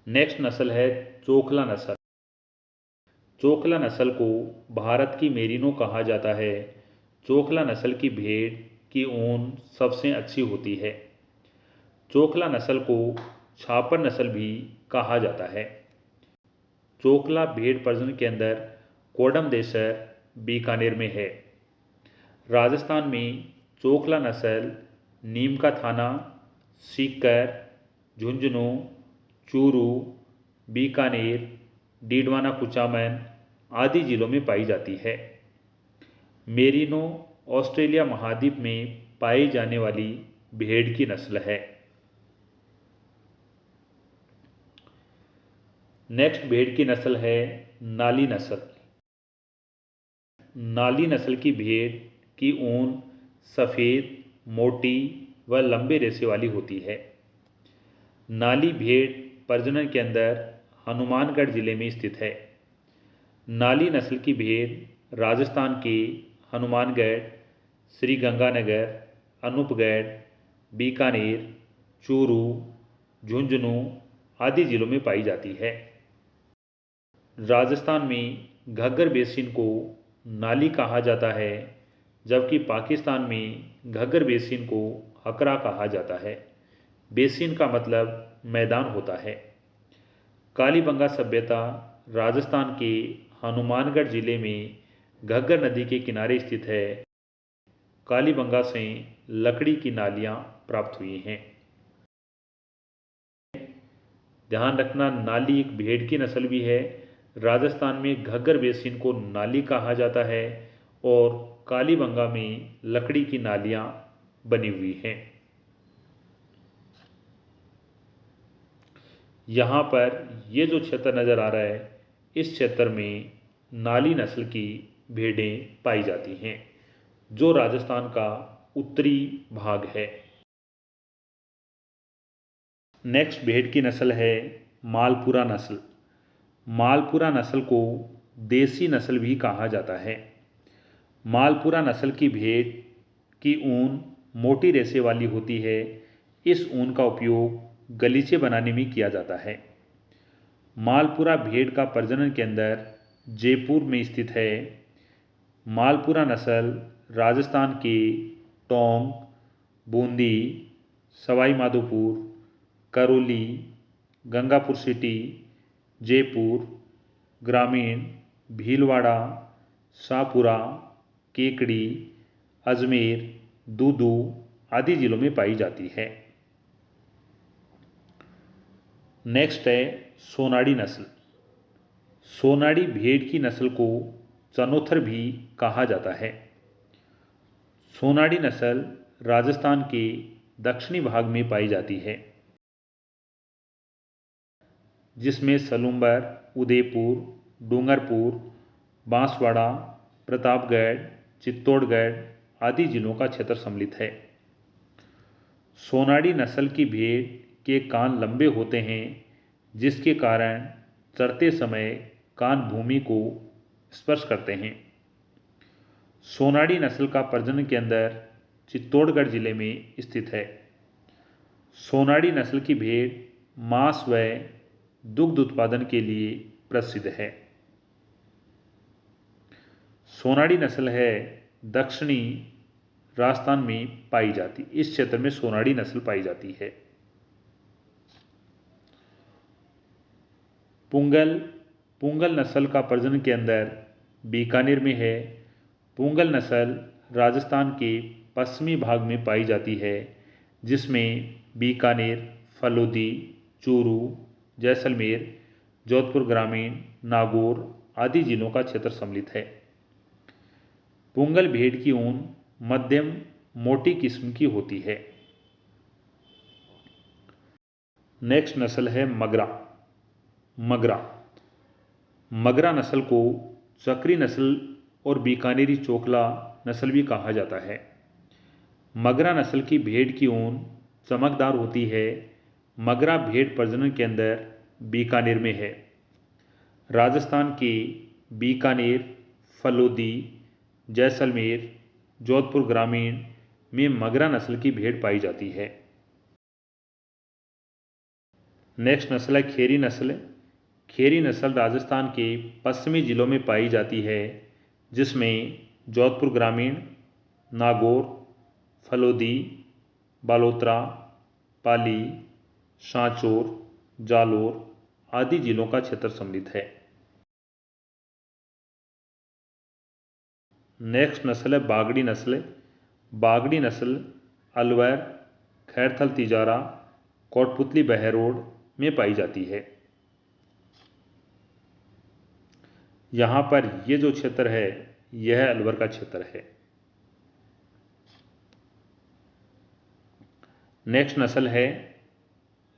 नेक्स्ट नस्ल है चोखला नस्ल। चोखला नस्ल को भारत की मेरिनो कहा जाता है। चोखला नस्ल की भेड़ की ऊन सबसे अच्छी होती है। चोखला नस्ल को छापर नस्ल भी कहा जाता है। चोखला भेड़ प्रजनन केंद्र कोडमदेसर बीकानेर में है। राजस्थान में चोखला नस्ल नीमका थाना, सीकर, झुंझुनू, चूरू, बीकानेर, डीडवाना कुचामन आदि जिलों में पाई जाती है। मेरिनो ऑस्ट्रेलिया महाद्वीप में पाई जाने वाली भेड़ की नस्ल है। नेक्स्ट भेड़ की नस्ल है नाली नस्ल। नाली नस्ल की भेड़ की ऊन सफ़ेद, मोटी व लंबे रेशे वाली होती है। नाली भेड़ प्रजनन केंद्र हनुमानगढ़ जिले में स्थित है। नाली नस्ल की भेड़ राजस्थान के हनुमानगढ़, श्रीगंगानगर, अनूपगढ़, बीकानेर, चूरू, झुंझुनू आदि जिलों में पाई जाती है। राजस्थान में घग्गर बेसिन को नाली कहा जाता है, जबकि पाकिस्तान में घग्गर बेसिन को हकरा कहा जाता है। बेसिन का मतलब मैदान होता है। कालीबंगा सभ्यता राजस्थान के हनुमानगढ़ जिले में घग्गर नदी के किनारे स्थित है। कालीबंगा से लकड़ी की नालियाँ प्राप्त हुए हैं। ध्यान रखना, नाली एक भेड़ की नस्ल भी है। राजस्थान में घग्गर बेसिन को नाली कहा जाता है और कालीबंगा में लकड़ी की नालियां बनी हुई हैं। यहाँ पर ये जो क्षेत्र नज़र आ रहा है, इस क्षेत्र में नाली नस्ल की भेड़ें पाई जाती हैं, जो राजस्थान का उत्तरी भाग है। नेक्स्ट भेड़ की नस्ल है मालपुरा नस्ल। मालपुरा नस्ल को देसी नस्ल भी कहा जाता है। मालपुरा नस्ल की भेड़ की ऊन मोटी रेशे वाली होती है। इस ऊन का उपयोग गलीचे बनाने में किया जाता है। मालपुरा भेड़ का प्रजनन केंद्र जयपुर में स्थित है। मालपुरा नस्ल राजस्थान के टोंक, बूंदी, सवाई माधोपुर, करौली, गंगापुर सिटी, जयपुर ग्रामीण, भीलवाड़ा, शाहपुरा, केकड़ी, अजमेर, दूदू आदि जिलों में पाई जाती है। नेक्स्ट है सोनाड़ी नस्ल। सोनाड़ी भेड़ की नस्ल को चनोथर भी कहा जाता है। सोनाड़ी नस्ल राजस्थान के दक्षिणी भाग में पाई जाती है, जिसमें सलूंबर, उदयपुर, डूंगरपुर, बांसवाड़ा, प्रतापगढ़, चित्तौड़गढ़ आदि जिलों का क्षेत्र सम्मिलित है। सोनाड़ी नस्ल की भेड़ के कान लंबे होते हैं, जिसके कारण चरते समय कान भूमि को स्पर्श करते हैं। सोनाड़ी नस्ल का प्रजनन केंद्र चित्तौड़गढ़ जिले में स्थित है। सोनाड़ी नस्ल की भेड़ मांस व दुग्ध उत्पादन के लिए प्रसिद्ध है। सोनाड़ी नस्ल है दक्षिणी राजस्थान में पाई जाती, इस क्षेत्र में सोनाड़ी नस्ल पाई जाती है। पुंगल। पुंगल नस्ल का प्रजनन केंद्र बीकानेर में है। पुंगल नस्ल राजस्थान के पश्चिमी भाग में पाई जाती है, जिसमें बीकानेर, फलोदी, चूरू, जैसलमेर, जोधपुर ग्रामीण, नागौर आदि जिलों का क्षेत्र सम्मिलित है। पुंगल भेड़ की ऊन मध्यम मोटी किस्म की होती है। नेक्स्ट नस्ल है मगरा। मगरा। मगरा नस्ल को चक्री नस्ल और बीकानेरी चोकला नस्ल भी कहा जाता है। मगरा नस्ल की भेड़ की ऊन चमकदार होती है। मगरा भेड़ प्रजनन केंद्र बीकानेर में है। राजस्थान के बीकानेर, फलोदी, जैसलमेर, जोधपुर ग्रामीण में मगरा नस्ल की भेड़ पाई जाती है। नेक्स्ट नस्ल है खेरी नस्ल। खेरी नस्ल राजस्थान के पश्चिमी जिलों में पाई जाती है, जिसमें जोधपुर ग्रामीण, नागौर, फलोदी, बालोतरा, पाली, सांचौर, जालोर आदि जिलों का क्षेत्र सम्मिलित है। नेक्स्ट नस्ल है बागड़ी नस्ल। बागड़ी नस्ल अलवर, खैरथल तिजारा, कोटपुतली बहरोड में पाई जाती है। यहाँ पर ये जो क्षेत्र है, यह अलवर का क्षेत्र है। नेक्स्ट नस्ल है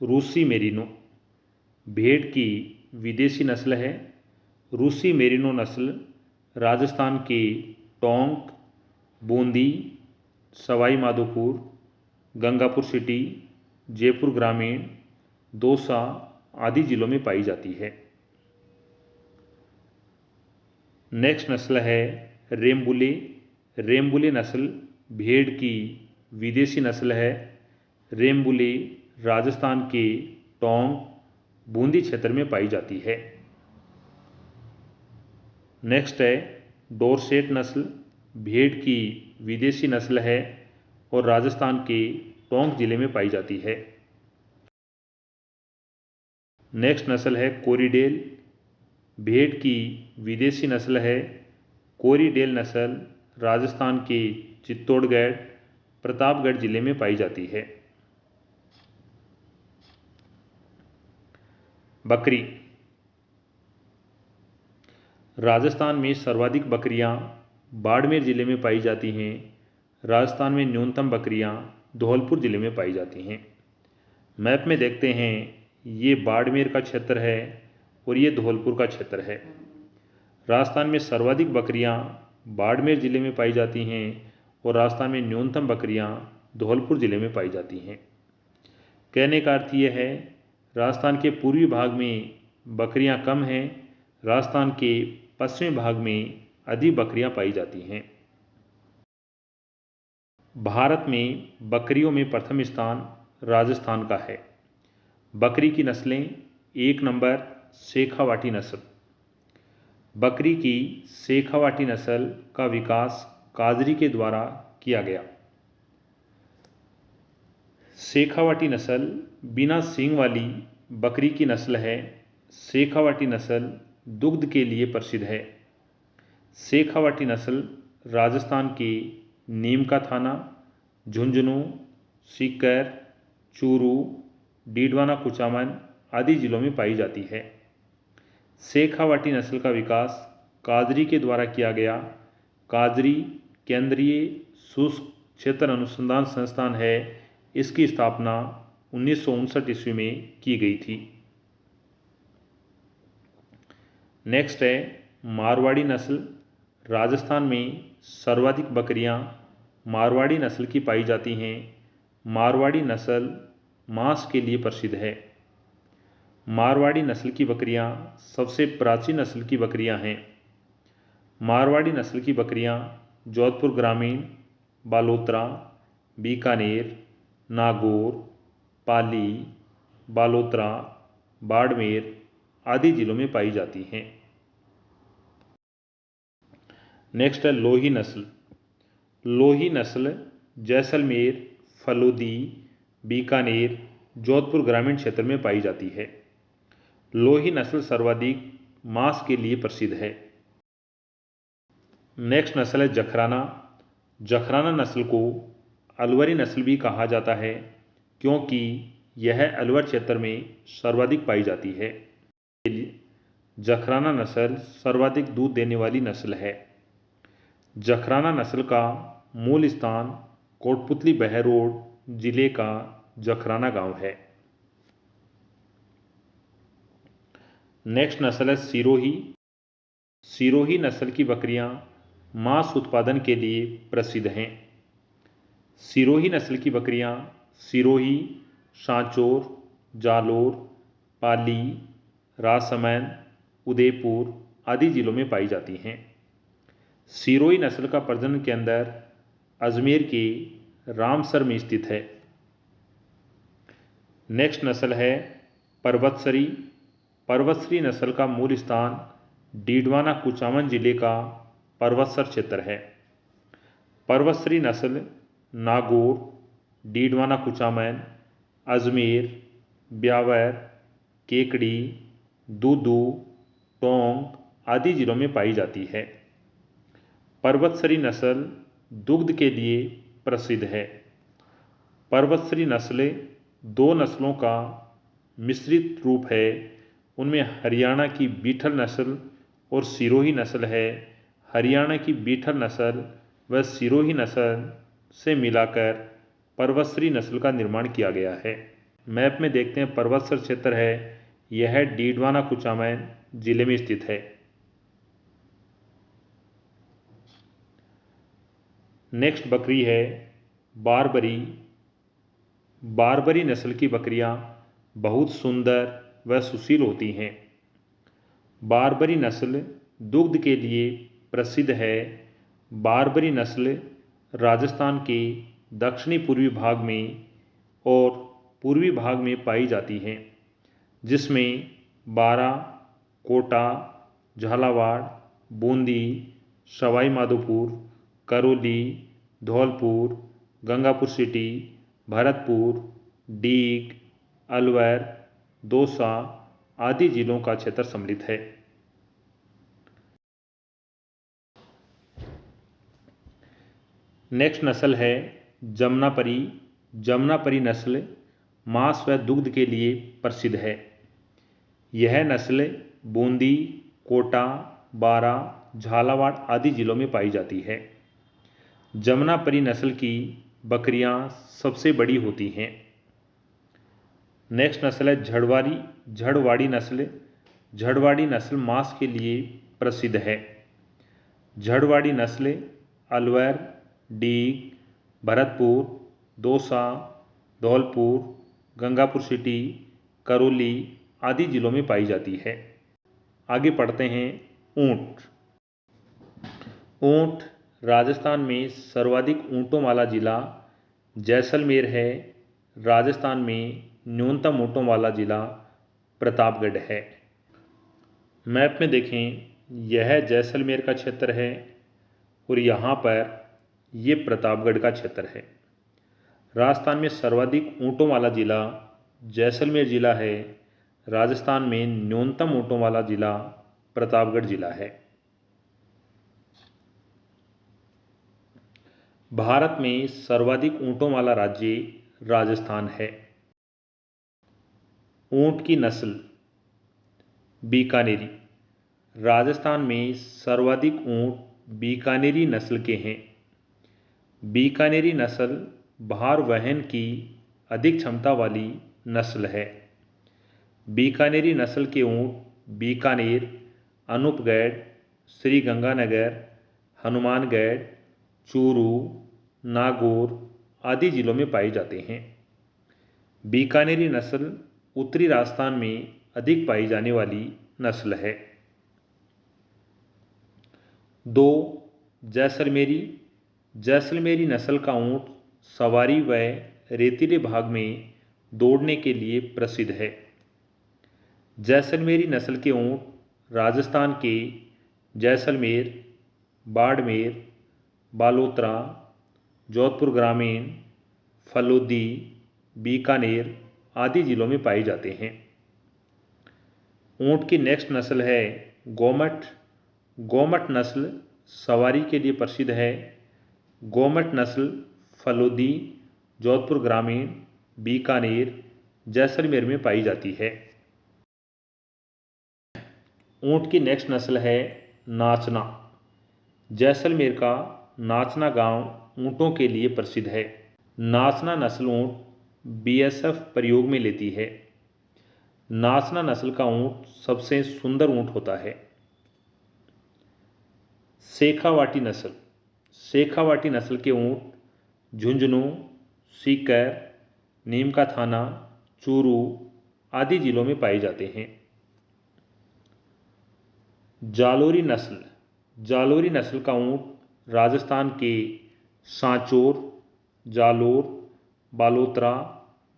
रूसी मेरिनो। भेड़ की विदेशी नस्ल है। रूसी मेरिनो नस्ल राजस्थान के टोंक, बूंदी, सवाई माधोपुर, गंगापुर सिटी, जयपुर ग्रामीण, दौसा आदि जिलों में पाई जाती है। नेक्स्ट नस्ल है रेमबुले। रेमबुले नस्ल भेड़ की विदेशी नस्ल है। रेमबुले राजस्थान के टोंक, बूंदी क्षेत्र में पाई जाती है। नेक्स्ट है डोरसेट नस्ल। भेड़ की विदेशी नस्ल है और राजस्थान के टोंक जिले में पाई जाती है। नेक्स्ट नस्ल है कोरिडेल। भेड़ की विदेशी नस्ल है। कोरिडेल नस्ल राजस्थान के चित्तौड़गढ़, प्रतापगढ़ जिले में पाई जाती है। बकरी। राजस्थान में सर्वाधिक बकरियां बाड़मेर जिले में पाई जाती हैं। राजस्थान में न्यूनतम बकरियां धौलपुर जिले में पाई जाती हैं। मैप में देखते हैं, ये बाड़मेर का क्षेत्र है और ये धौलपुर का क्षेत्र है। राजस्थान में सर्वाधिक बकरियां बाड़मेर जिले में पाई जाती हैं और राजस्थान में न्यूनतम बकरियां धौलपुर जिले में पाई जाती हैं। कहने का अर्थ यह है, राजस्थान के पूर्वी भाग में बकरियां कम हैं, राजस्थान के पश्चिमी भाग में अधिक बकरियां पाई जाती हैं। भारत में बकरियों में प्रथम स्थान राजस्थान का है। बकरी की नस्लें, 1 नंबर शेखावाटी नस्ल। बकरी की शेखावाटी नस्ल का विकास काजरी के द्वारा किया गया। शेखावाटी नस्ल बिना सींग वाली बकरी की नस्ल है। शेखावाटी नस्ल दुग्ध के लिए प्रसिद्ध है। शेखावाटी नस्ल राजस्थान के नीमका थाना, झुंझुनू, सीकर, चूरू, डीडवाना कुचामन आदि जिलों में पाई जाती है। शेखावाटी नस्ल का विकास काजरी के द्वारा किया गया। काजरी केंद्रीय शुष्क क्षेत्र अनुसंधान संस्थान है। इसकी स्थापना 1959 ईस्वी में की गई थी। नेक्स्ट है मारवाड़ी नस्ल। राजस्थान में सर्वाधिक बकरियां मारवाड़ी नस्ल की पाई जाती हैं। मारवाड़ी नस्ल मांस के लिए प्रसिद्ध है। मारवाड़ी नस्ल की बकरियां सबसे प्राचीन नस्ल की बकरियां हैं। मारवाड़ी नस्ल की बकरियां जोधपुर ग्रामीण, बालोतरा, बीकानेर, नागौर, पाली, बालोतरा, बाड़मेर आदि जिलों में पाई जाती हैं। नेक्स्ट है लोही नस्ल। लोही नस्ल जैसलमेर, फलोदी, बीकानेर, जोधपुर ग्रामीण क्षेत्र में पाई जाती है। लोही नस्ल सर्वाधिक मांस के लिए प्रसिद्ध है। नेक्स्ट नस्ल है जखराना। जखराना नस्ल को अलवरी नस्ल भी कहा जाता है, क्योंकि यह अलवर क्षेत्र में सर्वाधिक पाई जाती है। जखराना नस्ल सर्वाधिक दूध देने वाली नस्ल है। जखराना नस्ल का मूल स्थान कोटपुतली बहरोड जिले का जखराना गांव है। नेक्स्ट नस्ल है सिरोही। सिरोही नस्ल की बकरियां मांस उत्पादन के लिए प्रसिद्ध हैं। सिरोही नस्ल की बकरियां सिरोही, सांचौर, जालोर, पाली, राजसमंद, उदयपुर आदि जिलों में पाई जाती हैं। सिरोही नस्ल का प्रजनन केंद्र अजमेर के रामसर में स्थित है। नेक्स्ट नस्ल है पर्वतसरी। पर्वतसरी नस्ल का मूल स्थान डीडवाना कुचामन जिले का पर्वतसर क्षेत्र है। पर्वतसरी नस्ल नागौर, डीडवाना कुचामन, अजमेर, ब्यावर, केकड़ी, दूदू, टोंक आदि जिलों में पाई जाती है। पर्वतसरी नस्ल दुग्ध के लिए प्रसिद्ध है। पर्वतसरी नस्लें 2 नस्लों का मिश्रित रूप है। उनमें हरियाणा की बीठल नस्ल और सिरोही नस्ल है। हरियाणा की बीठल नस्ल व सिरोही नस्ल से मिलाकर पर्वतसरी नस्ल का निर्माण किया गया है। मैप में देखते हैं, पर्वतसर क्षेत्र है, यह डीडवाना कुचामन जिले में स्थित है। नेक्स्ट बकरी है बारबरी। बारबरी नस्ल की बकरियां बहुत सुंदर व सुशील होती हैं। बारबरी नस्ल दुग्ध के लिए प्रसिद्ध है। बारबरी नस्ल राजस्थान के दक्षिणी पूर्वी भाग में और पूर्वी भाग में पाई जाती हैं, जिसमें बारा, कोटा, झालावाड़, बूंदी, सवाई माधोपुर, करौली, धौलपुर, गंगापुर सिटी, भरतपुर, डीग, अलवर, दौसा आदि जिलों का क्षेत्र सम्मिलित है। नेक्स्ट नस्ल है जमनापरी। जमनापरी नस्ल मांस व दुग्ध के लिए प्रसिद्ध है। यह नस्ल बूंदी, कोटा, बारा, झालावाड़ आदि जिलों में पाई जाती है। जमुनापरी नस्ल की बकरियां सबसे बड़ी होती हैं। नेक्स्ट नस्ल है झड़वाड़ी नस्ल। झड़वाड़ी नस्ल मांस के लिए प्रसिद्ध है। झड़वाड़ी नस्ल अलवर, डीग, भरतपुर, दौसा, धौलपुर, गंगापुर सिटी, करौली आदि जिलों में पाई जाती है। आगे पढ़ते हैं ऊंट। ऊंट राजस्थान में सर्वाधिक ऊंटों वाला जिला जैसलमेर है। राजस्थान में न्यूनतम ऊंटों वाला जिला प्रतापगढ़ है। मैप में देखें, यह जैसलमेर का क्षेत्र है और यहाँ पर ये प्रतापगढ़ का क्षेत्र है। राजस्थान में सर्वाधिक ऊंटों वाला जिला जैसलमेर जिला है। राजस्थान में न्यूनतम ऊंटों वाला जिला प्रतापगढ़ जिला है। भारत में सर्वाधिक ऊंटों वाला राज्य राजस्थान है। ऊंट की नस्ल बीकानेरी। राजस्थान में सर्वाधिक ऊंट बीकानेरी नस्ल के हैं। बीकानेरी नस्ल भार वहन की अधिक क्षमता वाली नस्ल है। बीकानेरी नस्ल के ऊंट बीकानेर, अनूपगढ़, श्रीगंगानगर, हनुमानगढ़, चूरू, नागौर आदि जिलों में पाए जाते हैं। बीकानेरी नस्ल उत्तरी राजस्थान में अधिक पाई जाने वाली नस्ल है। 2. जैसलमेरी। जैसलमेरी नस्ल का ऊंट सवारी व रेतीले भाग में दौड़ने के लिए प्रसिद्ध है। जैसलमेरी नस्ल के ऊंट राजस्थान के जैसलमेर, बाड़मेर, बालोतरा, जोधपुर ग्रामीण, फलोदी, बीकानेर आदि जिलों में पाए जाते हैं। ऊंट की नेक्स्ट नस्ल है गोमट। गोमट नस्ल सवारी के लिए प्रसिद्ध है। गोमट नस्ल फलोदी, जोधपुर ग्रामीण, बीकानेर, जैसलमेर में पाई जाती है। ऊंट की नेक्स्ट नस्ल है नाचना। जैसलमेर का नाचना गांव ऊंटों के लिए प्रसिद्ध है। नाचना नस्ल ऊंट बीएसएफ प्रयोग में लेती है। नाचना नस्ल का ऊंट सबसे सुंदर ऊंट होता है। शेखावाटी नस्ल। शेखावाटी नस्ल के ऊंट झुंझुनू, सीकर, नीम का थाना, चूरू आदि जिलों में पाए जाते हैं। जालोरी नस्ल। जालोरी नस्ल का ऊंट राजस्थान के सांचौर, जालोर, बालोतरा,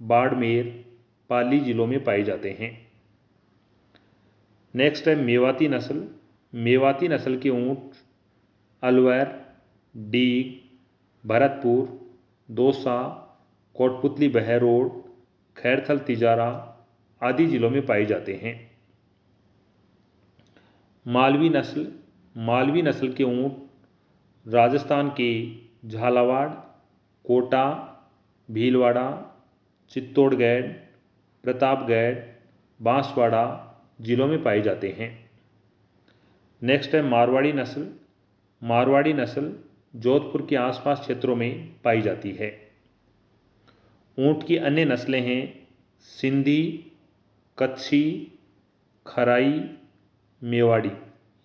बाड़मेर, पाली जिलों में पाए जाते हैं। नेक्स्ट है मेवाती नस्ल। मेवाती नस्ल के ऊंट अलवर, डीग, भरतपुर, दौसा, कोटपुतली बहरोड, खैरथल तिजारा आदि जिलों में पाए जाते हैं। मालवी नस्ल। मालवी नस्ल के ऊंट राजस्थान के झालावाड़, कोटा, भीलवाड़ा, चित्तौड़गढ़, प्रतापगढ़, बांसवाड़ा जिलों में पाए जाते हैं। नेक्स्ट है मारवाड़ी नस्ल। मारवाड़ी नस्ल जोधपुर के आसपास क्षेत्रों में पाई जाती है। ऊंट की अन्य नस्लें हैं सिंधी, कच्छी, खराई, मेवाड़ी।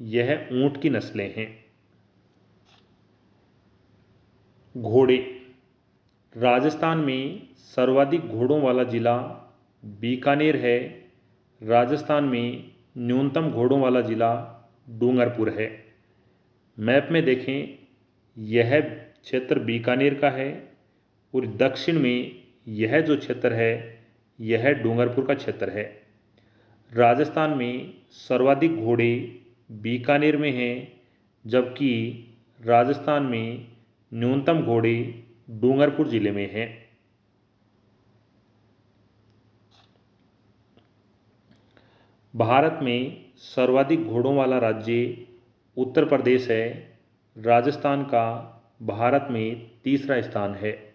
यह ऊंट की नस्लें हैं। घोड़े। राजस्थान में सर्वाधिक घोड़ों वाला जिला बीकानेर है। राजस्थान में न्यूनतम घोड़ों वाला जिला डूंगरपुर है। मैप में देखें, यह क्षेत्र बीकानेर का है और दक्षिण में यह जो क्षेत्र है यह डूंगरपुर का क्षेत्र है। राजस्थान में सर्वाधिक घोड़े बीकानेर में हैं, जबकि राजस्थान में न्यूनतम घोड़े डूंगरपुर जिले में हैं। भारत में सर्वाधिक घोड़ों वाला राज्य उत्तर प्रदेश है। राजस्थान का भारत में तीसरा स्थान है।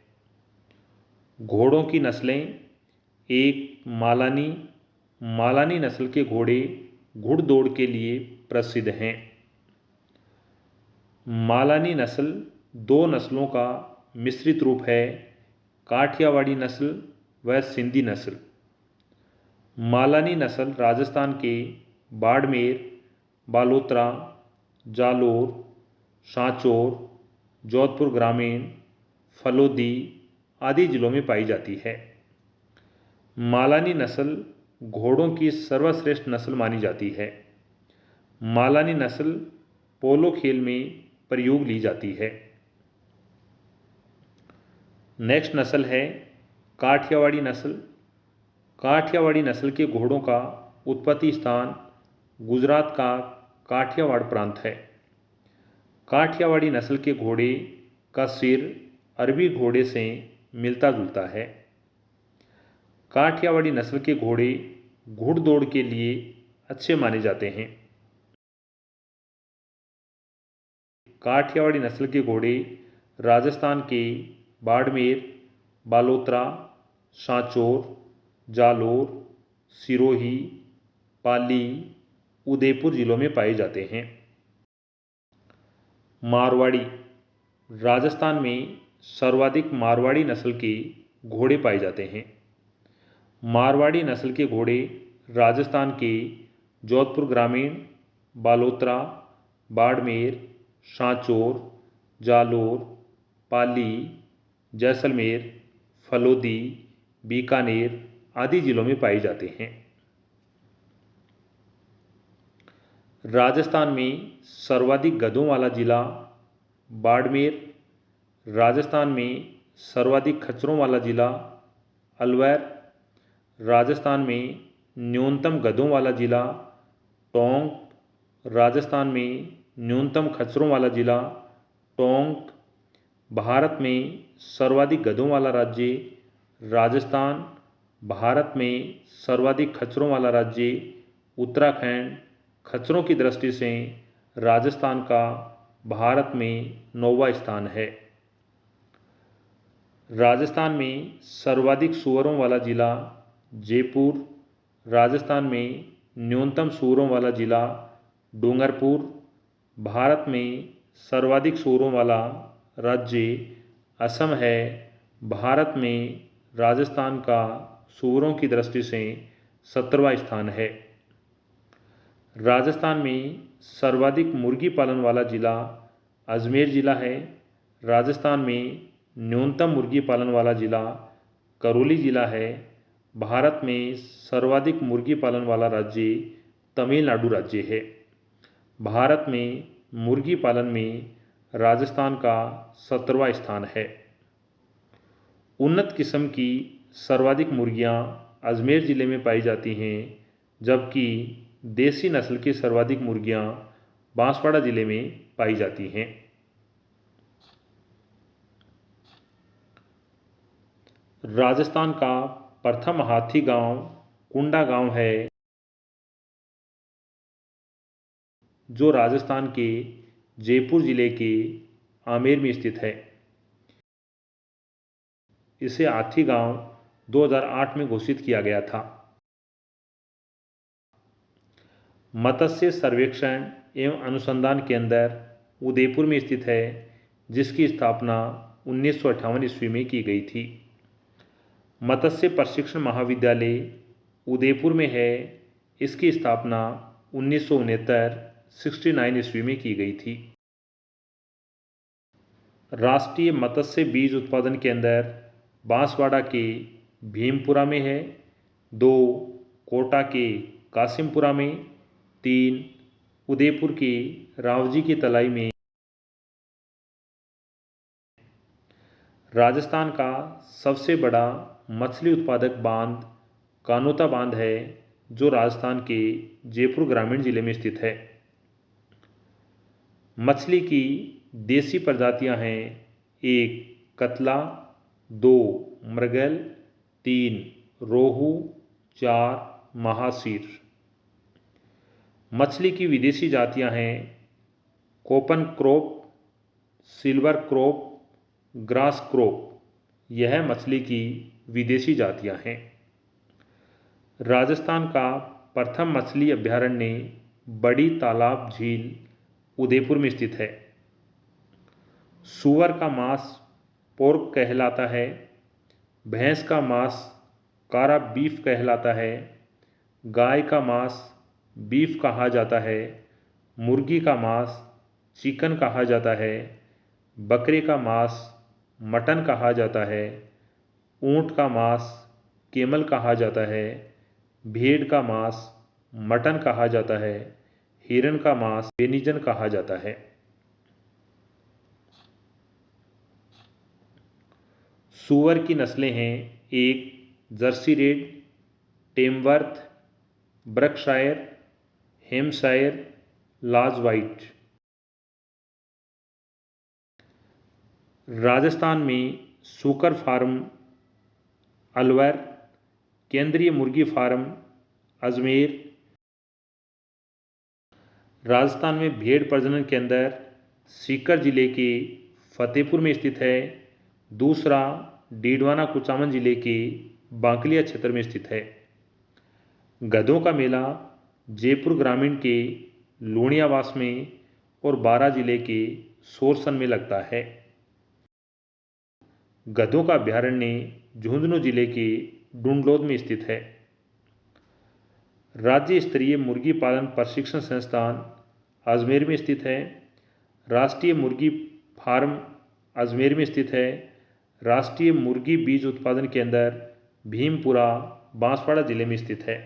घोड़ों की नस्लें एक मालानी, मालानी नस्ल के घोड़े घुड़दौड़ के लिए प्रसिद्ध हैं। मालानी नस्ल दो नस्लों का मिश्रित रूप है, काठियावाड़ी नस्ल व सिंधी नस्ल। मालानी नस्ल राजस्थान के बाड़मेर, बालोतरा, जालोर, सांचौर, जोधपुर ग्रामीण, फलोदी आदि जिलों में पाई जाती है। मालानी नस्ल घोड़ों की सर्वश्रेष्ठ नस्ल मानी जाती है। मालानी नस्ल पोलो खेल में प्रयोग ली जाती है। नेक्स्ट नस्ल है काठियावाड़ी नस्ल। काठियावाड़ी नस्ल के घोड़ों का उत्पत्ति स्थान गुजरात का काठियावाड़ प्रांत है। काठियावाड़ी नस्ल के घोड़े का सिर अरबी घोड़े से मिलता जुलता है। काठियावाड़ी नस्ल के घोड़े घुड़दौड़ के लिए अच्छे माने जाते हैं। काठियावाड़ी नस्ल के घोड़े राजस्थान के बाड़मेर, बालोतरा, सांचौर, जालोर, सिरोही, पाली, उदयपुर जिलों में पाए जाते हैं। मारवाड़ी। राजस्थान में सर्वाधिक मारवाड़ी नस्ल के घोड़े पाए जाते हैं। मारवाड़ी नस्ल के घोड़े राजस्थान के जोधपुर ग्रामीण, बालोतरा, बाड़मेर, सांचौर, जालोर, पाली, जैसलमेर, फलोदी, बीकानेर आदि जिलों में पाए जाते हैं। राजस्थान में सर्वाधिक गधों वाला जिला बाड़मेर। राजस्थान में सर्वाधिक खच्चरों वाला जिला अलवर। राजस्थान में न्यूनतम गधों वाला जिला टोंक। राजस्थान में न्यूनतम खच्चरों वाला जिला टोंक। भारत में सर्वाधिक गधों वाला राज्य राजस्थान। भारत में सर्वाधिक खच्चरों वाला राज्य उत्तराखंड। खच्चरों की दृष्टि से राजस्थान का भारत में 9वां स्थान है। राजस्थान में सर्वाधिक सूअरों वाला जिला जयपुर। राजस्थान में न्यूनतम सूअरों वाला जिला डूंगरपुर। भारत में सर्वाधिक सूअरों वाला राज्य असम है। भारत में राजस्थान का सूअरों की दृष्टि से 17वां स्थान है। राजस्थान में सर्वाधिक मुर्गी पालन वाला जिला अजमेर जिला है। राजस्थान में न्यूनतम मुर्गी पालन वाला जिला करौली जिला है। भारत में सर्वाधिक मुर्गी पालन वाला राज्य तमिलनाडु राज्य है। भारत में मुर्गी पालन में राजस्थान का 17वां स्थान है। उन्नत किस्म की सर्वाधिक मुर्गियां अजमेर जिले में पाई जाती हैं, जबकि देसी नस्ल की सर्वाधिक मुर्गियां बांसवाड़ा जिले में पाई जाती हैं। राजस्थान का प्रथम हाथी गांव कुंडा गांव है, जो राजस्थान के जयपुर जिले के आमेर में स्थित है। इसे हाथी गांव 2008 में घोषित किया गया था। मत्स्य सर्वेक्षण एवं अनुसंधान केंद्र उदयपुर में स्थित है, जिसकी स्थापना 1958 ईस्वी में की गई थी। मत्स्य प्रशिक्षण महाविद्यालय उदयपुर में है। इसकी स्थापना 1969 ईस्वी में की गई थी। राष्ट्रीय मत्स्य बीज उत्पादन केंद्र बांसवाड़ा के भीमपुरा में है। 2 कोटा के कासिमपुरा में। 3 उदयपुर के रावजी की तलाई में। राजस्थान का सबसे बड़ा मछली उत्पादक बांध कानोता बांध है, जो राजस्थान के जयपुर ग्रामीण जिले में स्थित है। मछली की देसी प्रजातियां हैं 1 कतला, 2 मृगल, 3 रोहू, 4 महासीर। मछली की विदेशी जातियां हैं Köppen crop, silver crop, grass crop. यह मछली की विदेशी जातियां हैं। राजस्थान का प्रथम मछली अभयारण्य बड़ी तालाब झील उदयपुर में स्थित है। सूअर का मांस पोर्क कहलाता है। भैंस का मांस कारा बीफ कहलाता है। गाय का मांस बीफ कहा जाता है। मुर्गी का मांस चिकन कहा जाता है। बकरे का मांस मटन कहा जाता है। ऊंट का मांस केमल कहा जाता है। भेड़ का मांस मटन कहा जाता है। हिरन का मांस वेनिजन कहा जाता है। सूअर की नस्लें हैं: 1. जर्सी रेड, टेमवर्थ, ब्रकशायर, हेम्पशायर, लाज वाइट। राजस्थान में सूकर फार्म अलवर, केंद्रीय मुर्गी फार्म अजमेर। राजस्थान में भेड़ प्रजनन केंद्र सीकर जिले के फतेहपुर में स्थित है। दूसरा डीडवाना कुचामन जिले के बांकलिया क्षेत्र में स्थित है। गधों का मेला जयपुर ग्रामीण के लूणियावास में और बारां जिले के सोरसन में लगता है। गधों का अभयारण्य झुंझुनू जिले के डुंडलोद में स्थित है। राज्य स्तरीय मुर्गी पालन प्रशिक्षण संस्थान अजमेर में स्थित है। राष्ट्रीय मुर्गी फार्म अजमेर में स्थित है। राष्ट्रीय मुर्गी बीज उत्पादन केंद्र भीमपुरा बांसवाड़ा जिले में स्थित है।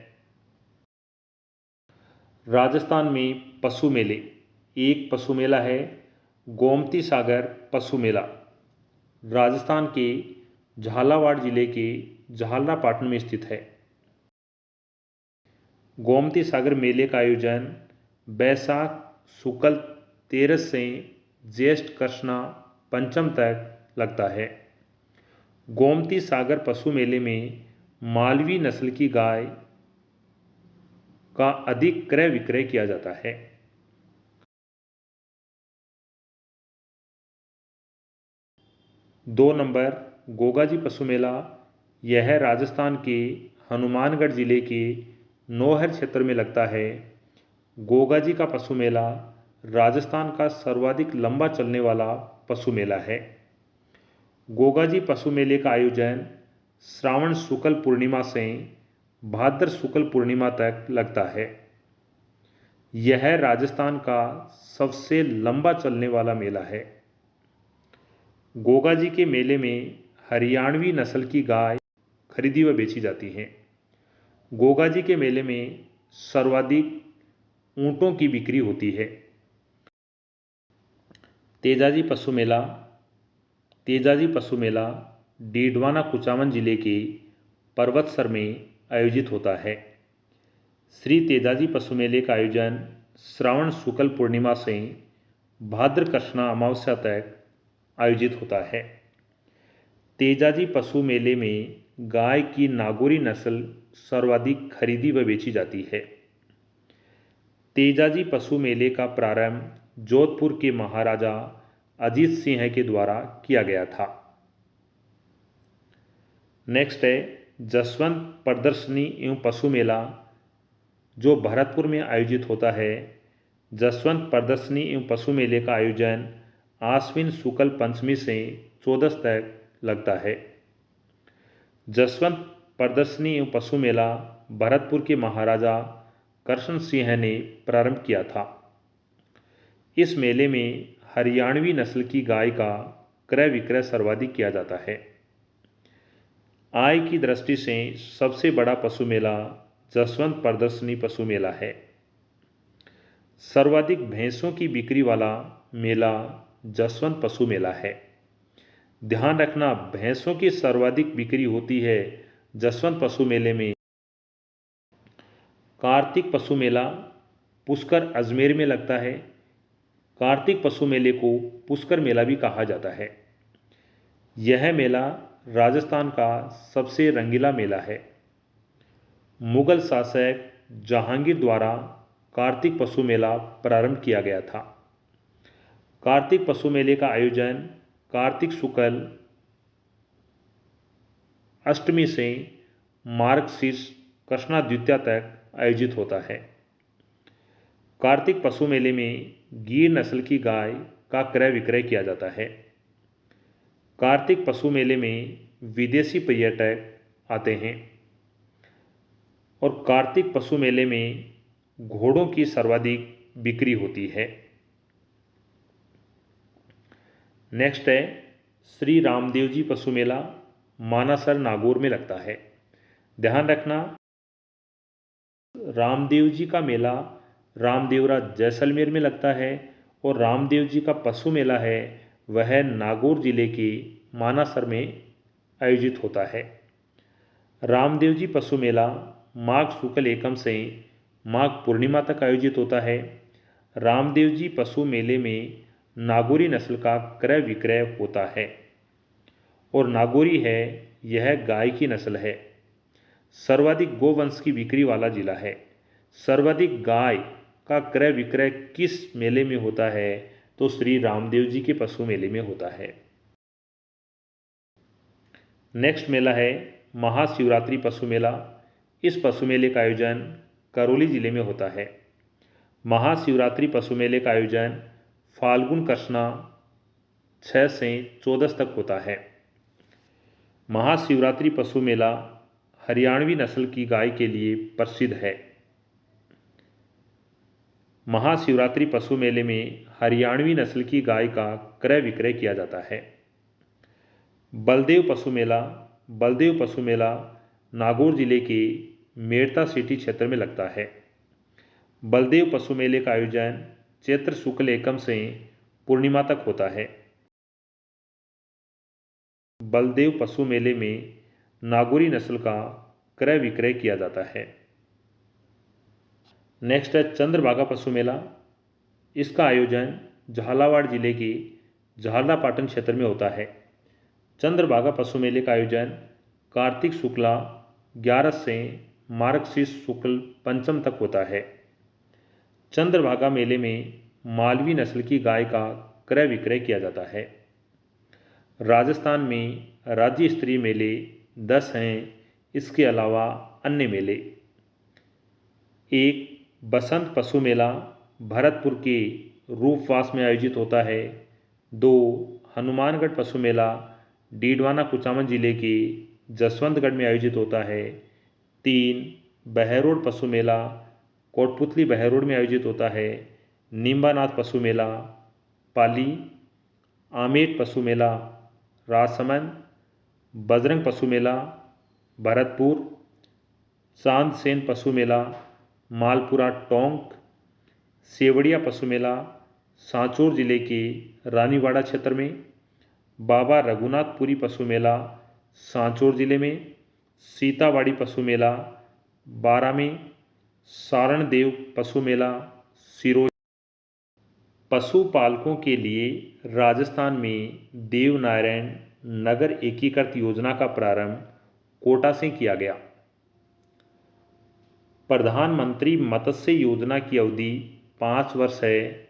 राजस्थान में पशु मेले। एक पशु मेला है गोमती सागर पशु मेला, राजस्थान के झालावाड़ जिले के झालरापाटन में स्थित है। गोमती सागर मेले का आयोजन बैसाख शुक्ल 13 से ज्येष्ठ कृष्णा पंचम तक लगता है। गोमती सागर पशु मेले में मालवी नस्ल की गाय का अधिक क्रय विक्रय किया जाता है। दो नंबर गोगाजी पशु मेला। यह राजस्थान के हनुमानगढ़ जिले के नौहर क्षेत्र में लगता है। गोगाजी का पशु मेला राजस्थान का सर्वाधिक लंबा चलने वाला पशु मेला है। गोगाजी पशु मेले का आयोजन श्रावण शुक्ल पूर्णिमा से भाद्र शुक्ल पूर्णिमा तक लगता है। यह राजस्थान का सबसे लंबा चलने वाला मेला है। गोगाजी के मेले में हरियाणवी नस्ल की गाय खरीदी व बेची जाती है। गोगाजी के मेले में सर्वाधिक ऊंटों की बिक्री होती है। तेजाजी पशु मेला। तेजाजी पशु मेला डीडवाना कुचामन जिले के पर्वतसर में आयोजित होता है। श्री तेजाजी पशु मेले का आयोजन श्रावण शुक्ल पूर्णिमा से भाद्र कृष्णा अमावस्या तक आयोजित होता है। तेजाजी पशु मेले में गाय की नागौरी नस्ल सर्वाधिक खरीदी व बेची जाती है। तेजाजी पशु मेले का प्रारंभ जोधपुर के महाराजा अजीत सिंह के द्वारा किया गया था। नेक्स्ट है जसवंत प्रदर्शनी एवं पशु मेला, जो भरतपुर में आयोजित होता है। जसवंत प्रदर्शनी एवं पशु मेले का आयोजन आश्विन शुक्ल पंचमी से 14 तक लगता है। जसवंत प्रदर्शनी एवं पशु मेला भरतपुर के महाराजा करशन सिंह ने प्रारंभ किया था। इस मेले में हरियाणवी नस्ल की गाय का क्रय विक्रय सर्वाधिक किया जाता है। आय की दृष्टि से सबसे बड़ा पशु मेला जसवंत प्रदर्शनी पशु मेला है। सर्वाधिक भैंसों की बिक्री वाला मेला जसवंत पशु मेला है। ध्यान रखना, भैंसों की सर्वाधिक बिक्री होती है जसवंत पशु मेले में। कार्तिक पशु मेला पुष्कर अजमेर में लगता है। कार्तिक पशु मेले को पुष्कर मेला भी कहा जाता है। यह मेला राजस्थान का सबसे रंगीला मेला है। मुगल शासक जहांगीर द्वारा कार्तिक पशु मेला प्रारंभ किया गया था। कार्तिक पशु मेले का आयोजन कार्तिक शुक्ल अष्टमी से मार्गशीर्ष कृष्णा द्वितीया तक आयोजित होता है। कार्तिक पशु मेले में गिर नस्ल की गाय का क्रय विक्रय किया जाता है। कार्तिक पशु मेले में विदेशी पर्यटक आते हैं और कार्तिक पशु मेले में घोड़ों की सर्वाधिक बिक्री होती है। नेक्स्ट है श्री रामदेव जी पशु मेला, मानासर नागौर में लगता है। ध्यान रखना, रामदेव जी का मेला रामदेवरा जैसलमेर में लगता है और रामदेव जी का पशु मेला है वह नागौर जिले के मानासर में आयोजित होता है। रामदेव जी पशु मेला माघ शुक्ल एकम से माघ पूर्णिमा तक आयोजित होता है। रामदेव जी पशु मेले में नागौरी नस्ल का क्रय विक्रय होता है और नागौरी है यह गाय की नस्ल है। सर्वाधिक गोवंश की बिक्री वाला जिला है। सर्वाधिक गाय का क्रय विक्रय किस मेले में होता है तो श्री रामदेव जी के पशु मेले में होता है। नेक्स्ट मेला है महाशिवरात्रि पशु मेला। इस पशु मेले का आयोजन करौली जिले में होता है। महाशिवरात्रि पशु मेले का आयोजन फाल्गुन कृष्णा 6 से 14 तक होता है। महाशिवरात्रि पशु मेला हरियाणवी नस्ल की गाय के लिए प्रसिद्ध है। महाशिवरात्रि पशु मेले में हरियाणवी नस्ल की गाय का क्रय विक्रय किया जाता है। बलदेव पशु मेला नागौर जिले के मेड़ता सिटी क्षेत्र में लगता है। बलदेव पशु मेले का आयोजन चैत्र शुक्ल एकम से पूर्णिमा तक होता है। बलदेव पशु मेले में नागौरी नस्ल का क्रय विक्रय किया जाता है। नेक्स्ट है चंद्रभागा पशु मेला। इसका आयोजन झालावाड़ जिले के झालरापाटन क्षेत्र में होता है। चंद्रभागा पशु मेले का आयोजन कार्तिक शुक्ला 11 से मार्गशीर्ष शुक्ल पंचम तक होता है। चंद्रभागा मेले में मालवी नस्ल की गाय का क्रय विक्रय किया जाता है। राजस्थान में राज्य स्तरीय मेले 10 हैं। इसके अलावा अन्य मेले, 1 बसंत पशु मेला भरतपुर के रूपवास में आयोजित होता है। 2 हनुमानगढ़ पशु मेला डीडवाना कुचामन जिले के जसवंतगढ़ में आयोजित होता है। 3 बहरोड पशु मेला कोटपुतली बहरोड में आयोजित होता है। निम्बानाथ पशु मेला पाली। आमेट पशु मेला राजसमंद। बजरंग पशु मेला भरतपुर। चांदसेन पशु मेला मालपुरा टोंक। सेवड़िया पशु मेला सांचौर जिले के रानीवाड़ा क्षेत्र में। बाबा रघुनाथपुरी पशु मेला सांचौर जिले में। सीतावाड़ी पशु मेला बारा में। सारणदेव पशु मेला सिरोही। पशुपालकों के लिए राजस्थान में देवनारायण नगर एकीकृत योजना का प्रारंभ कोटा से किया गया। प्रधानमंत्री मत्स्य योजना की अवधि 5 वर्ष है।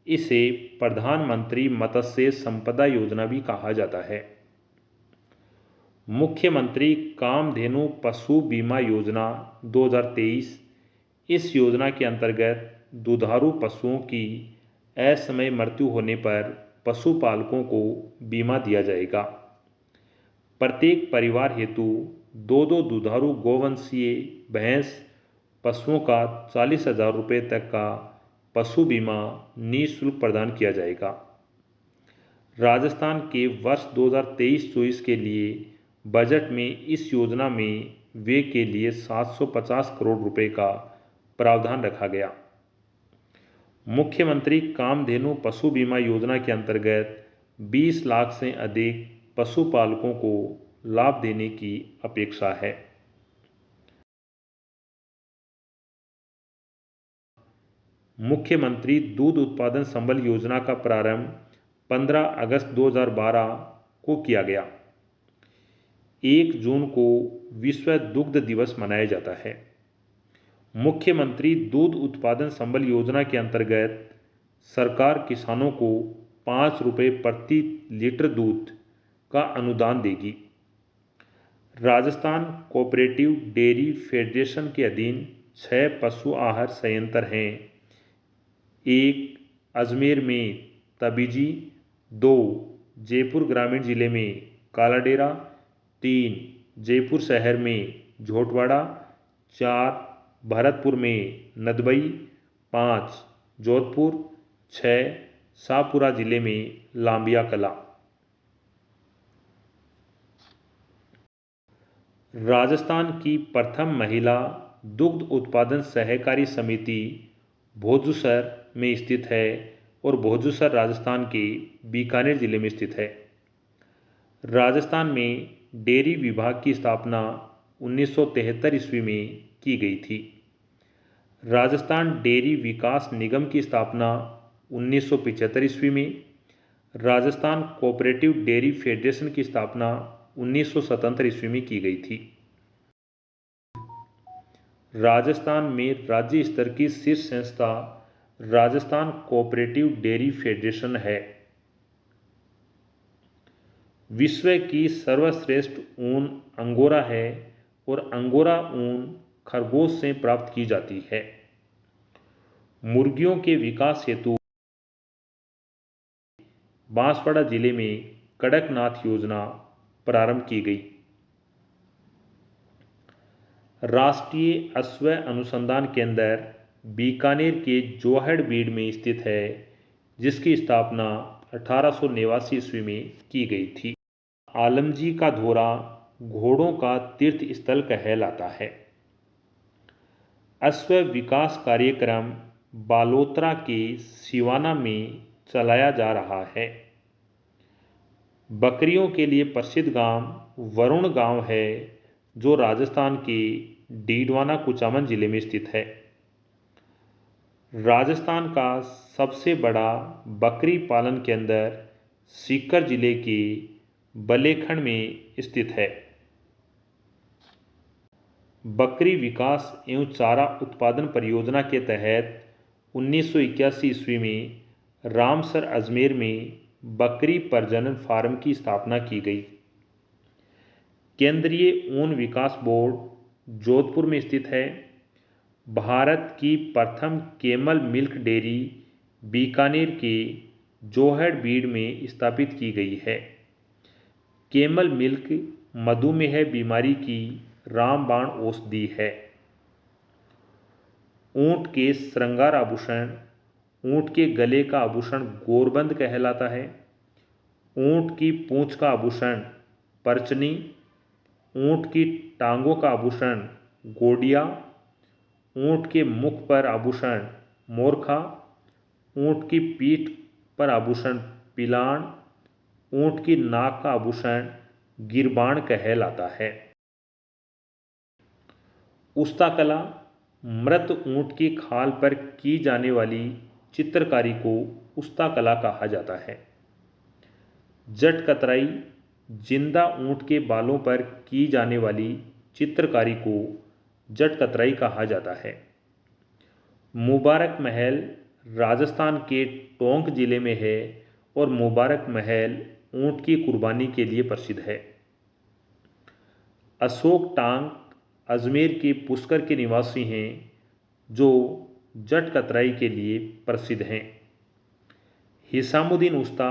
इसे प्रधानमंत्री मत्स्य संपदा योजना भी कहा जाता है। मुख्यमंत्री कामधेनु पशु बीमा योजना 2023। इस योजना के अंतर्गत दुधारू पशुओं की असमय मृत्यु होने पर पशुपालकों को बीमा दिया जाएगा। प्रत्येक परिवार हेतु 2 दुधारू गोवंशीय भैंस पशुओं का 40,000 रुपये तक का पशु बीमा निःशुल्क प्रदान किया जाएगा। राजस्थान के वर्ष 2023-24 के लिए बजट में इस योजना में व्यय के लिए 750 करोड़ रुपए का प्रावधान रखा गया। मुख्यमंत्री कामधेनु पशु बीमा योजना के अंतर्गत 20 लाख से अधिक पशुपालकों को लाभ देने की अपेक्षा है। मुख्यमंत्री दूध उत्पादन संबल योजना का प्रारंभ 15 अगस्त 2012 को किया गया। 1 जून को विश्व दुग्ध दिवस मनाया जाता है। मुख्यमंत्री दूध उत्पादन संबल योजना के अंतर्गत सरकार किसानों को 5 रुपये प्रति लीटर दूध का अनुदान देगी। राजस्थान कोऑपरेटिव डेयरी फेडरेशन के अधीन 6 पशु आहार संयंत्र हैं। 1 अजमेर में तबीजी, 2 जयपुर ग्रामीण जिले में कालाडेरा, 3 जयपुर शहर में झोटवाड़ा, 4 भरतपुर में नदबई, 5 जोधपुर, 6 शाहपुरा जिले में लांबिया कला। राजस्थान की प्रथम महिला दुग्ध उत्पादन सहकारी समिति भोजूसर में स्थित है और भोजूसर राजस्थान के बीकानेर जिले में स्थित है। राजस्थान में डेयरी विभाग की स्थापना 1973 ईस्वी में की गई थी। राजस्थान डेयरी विकास निगम की स्थापना 1975 ईस्वी में, राजस्थान कोऑपरेटिव डेयरी फेडरेशन की स्थापना 1977 ईस्वी में की गई थी। राजस्थान में राज्य स्तर की शीर्ष संस्था राजस्थान कोऑपरेटिव डेयरी फेडरेशन है। विश्व की सर्वश्रेष्ठ ऊन अंगोरा है और अंगोरा ऊन खरगोश से प्राप्त की जाती है। मुर्गियों के विकास हेतु बांसवाड़ा जिले में कड़कनाथ योजना प्रारंभ की गई। राष्ट्रीय अश्व अनुसंधान केंद्र बीकानेर के जोहड़बीड़ में स्थित है, जिसकी स्थापना 1889 ईस्वी में की गई थी। आलमजी का धोरा घोड़ों का तीर्थ स्थल कहलाता है। अश्व विकास कार्यक्रम बालोतरा के सिवाना में चलाया जा रहा है। बकरियों के लिए प्रसिद्ध गांव वरुण गांव है, जो राजस्थान के डीडवाना कुचामन जिले में स्थित है। राजस्थान का सबसे बड़ा बकरी पालन केंद्र सीकर जिले के बलेखंड में स्थित है। बकरी विकास एवं चारा उत्पादन परियोजना के तहत 1981 ईस्वी में रामसर अजमेर में बकरी प्रजनन फार्म की स्थापना की गई। केंद्रीय ऊन विकास बोर्ड जोधपुर में स्थित है। भारत की प्रथम कैमल मिल्क डेयरी बीकानेर के जोहड़बीड़ में स्थापित की गई है। कैमल मिल्क मधुमेह बीमारी की रामबाण औषधि है। ऊंट के श्रृंगार आभूषण ऊंट के गले का आभूषण गोरबंद कहलाता है। ऊंट की पूंछ का आभूषण परचनी, ऊंट की टांगों का आभूषण गोडिया, ऊंट के मुख पर आभूषण मोरखा, ऊंट की पीठ पर आभूषण पिलाण, ऊंट की नाक का आभूषण गिरबाण कहलाता है। उस्ता कला मृत ऊंट की खाल पर की जाने वाली चित्रकारी को उस्ता कला कहा जाता है। जट कतराई जिंदा ऊंट के बालों पर की जाने वाली चित्रकारी को जट कतराई कहा जाता है। मुबारक महल राजस्थान के टोंक जिले में है और मुबारक महल ऊंट की कुर्बानी के लिए प्रसिद्ध है। अशोक टांग अजमेर के पुष्कर के निवासी हैं, जो जट कतराई के लिए प्रसिद्ध हैं। हिसामुद्दीन उस्ता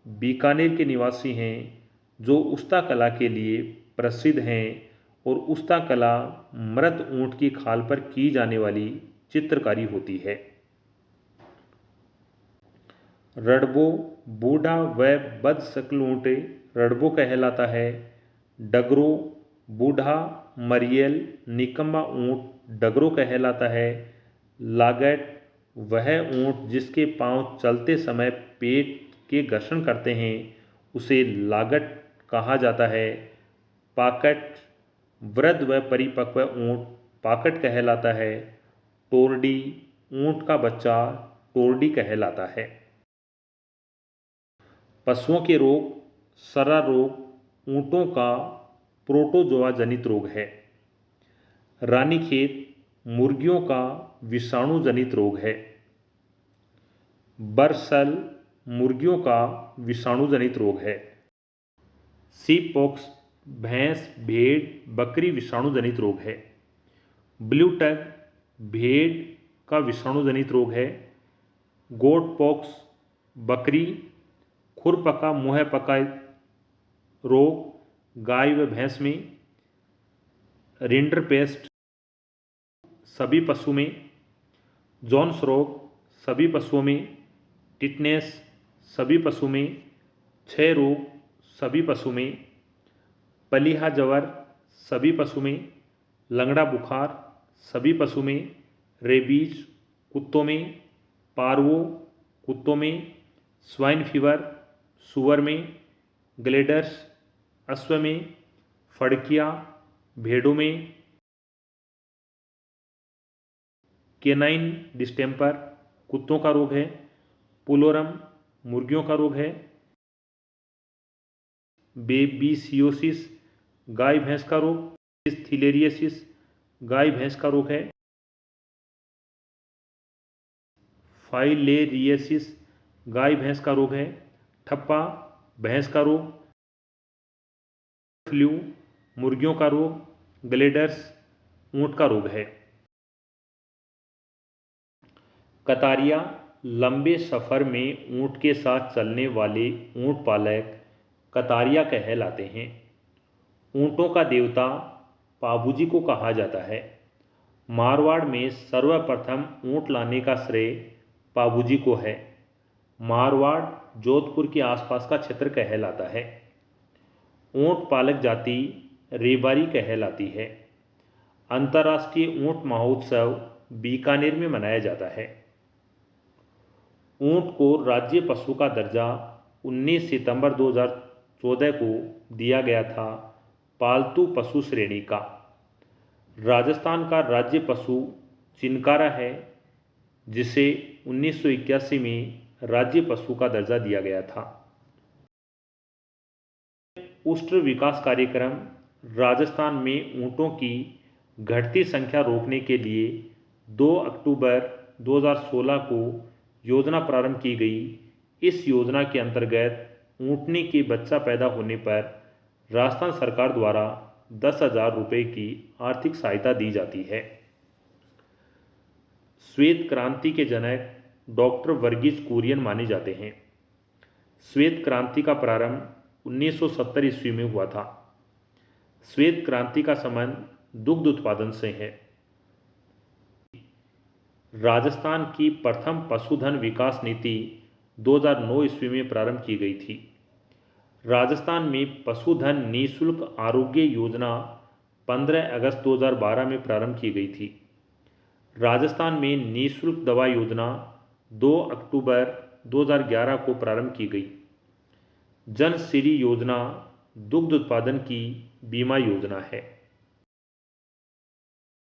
बीकानेर के निवासी हैं, जो उस्ता कला के लिए प्रसिद्ध हैं और उस्ता कला मृत ऊंट की खाल पर की जाने वाली चित्रकारी होती है। रड़बो बूढ़ा व बदशक्ल ऊंट रड़बो कहलाता है। डगरो बूढ़ा मरियल निकम्मा ऊंट डगरो कहलाता है। लागट वह ऊंट जिसके पांव चलते समय पेट के घर्षण करते हैं, उसे लागट कहा जाता है। पाकट वृद्ध व परिपक्व ऊंट पाकट कहलाता है। टोरडी ऊंट का बच्चा टोरडी कहलाता है। पशुओं के रोग सर्रा रोग ऊंटों का प्रोटोजोआ जनित रोग है। रानीखेत मुर्गियों का विषाणु जनित रोग है। बरसल मुर्गियों का विषाणु जनित रोग है। सी पॉक्स भैंस, भेड़, बकरी विषाणु जनित रोग है। ब्लू टग भेड़ का विषाणु जनित रोग है। गोट पॉक्स बकरी, खुरपका मुंह पका रोग गाय व भैंस में। रिंडरपेस्ट सभी पशु में। जोन्स रोग सभी पशुओं में। टिटनेस सभी पशु में। क्षय रोग सभी पशु में। पलीहा जवर सभी पशु में। लंगड़ा बुखार सभी पशु में। रेबीज कुत्तों में। पार्वो कुत्तों में। स्वाइन फीवर सुअर में। ग्लेडर्स अश्व में। फड़किया भेड़ों में। केनाइन डिस्टेम्पर कुत्तों का रोग है। पुलोरम मुर्गियों का रोग है। बेबीसियोसिस गाय भैंस का रोग। थिलेरियसिस गाय भैंस का रोग है। फाइलेरियसिस गाय भैंस का रोग है। ठप्पा भैंस का रोग। फ्लू मुर्गियों का रोग। ग्लेडर्स ऊंट का रोग है। कतारिया लंबे सफर में ऊंट के साथ चलने वाले ऊंट पालक कतारिया कहलाते हैं। ऊंटों का देवता पाबूजी को कहा जाता है। मारवाड़ में सर्वप्रथम ऊंट लाने का श्रेय पाबूजी को है। मारवाड़ जोधपुर के आसपास का क्षेत्र कहलाता है। ऊंट पालक जाति रेबारी कहलाती है। अंतर्राष्ट्रीय ऊंट महोत्सव बीकानेर में मनाया जाता है। ऊंट को राज्य पशु का दर्जा 19 सितंबर 2014 को दिया गया था। पालतू पशु श्रेणी का राजस्थान का राज्य पशु चिनकारा है, जिसे 1981 में राज्य पशु का दर्जा दिया गया था। उष्ट्र विकास कार्यक्रम राजस्थान में ऊंटों की घटती संख्या रोकने के लिए 2 अक्टूबर 2016 को योजना प्रारंभ की गई। इस योजना के अंतर्गत ऊंटनी के बच्चा पैदा होने पर राजस्थान सरकार द्वारा 10,000 रुपये की आर्थिक सहायता दी जाती है। श्वेत क्रांति के जनक डॉक्टर वर्गीज कुरियन माने जाते हैं। श्वेत क्रांति का प्रारंभ 1970 ईस्वी में हुआ था। श्वेत क्रांति का संबंध दुग्ध उत्पादन से है। राजस्थान की प्रथम पशुधन विकास नीति 2009 ईस्वी में प्रारंभ की गई थी। राजस्थान में पशुधन निःशुल्क आरोग्य योजना 15 अगस्त 2012 में प्रारंभ की गई थी। राजस्थान में निःशुल्क दवा योजना 2 अक्टूबर 2011 को प्रारंभ की गई। जन श्री योजना दुग्ध उत्पादन की बीमा योजना है।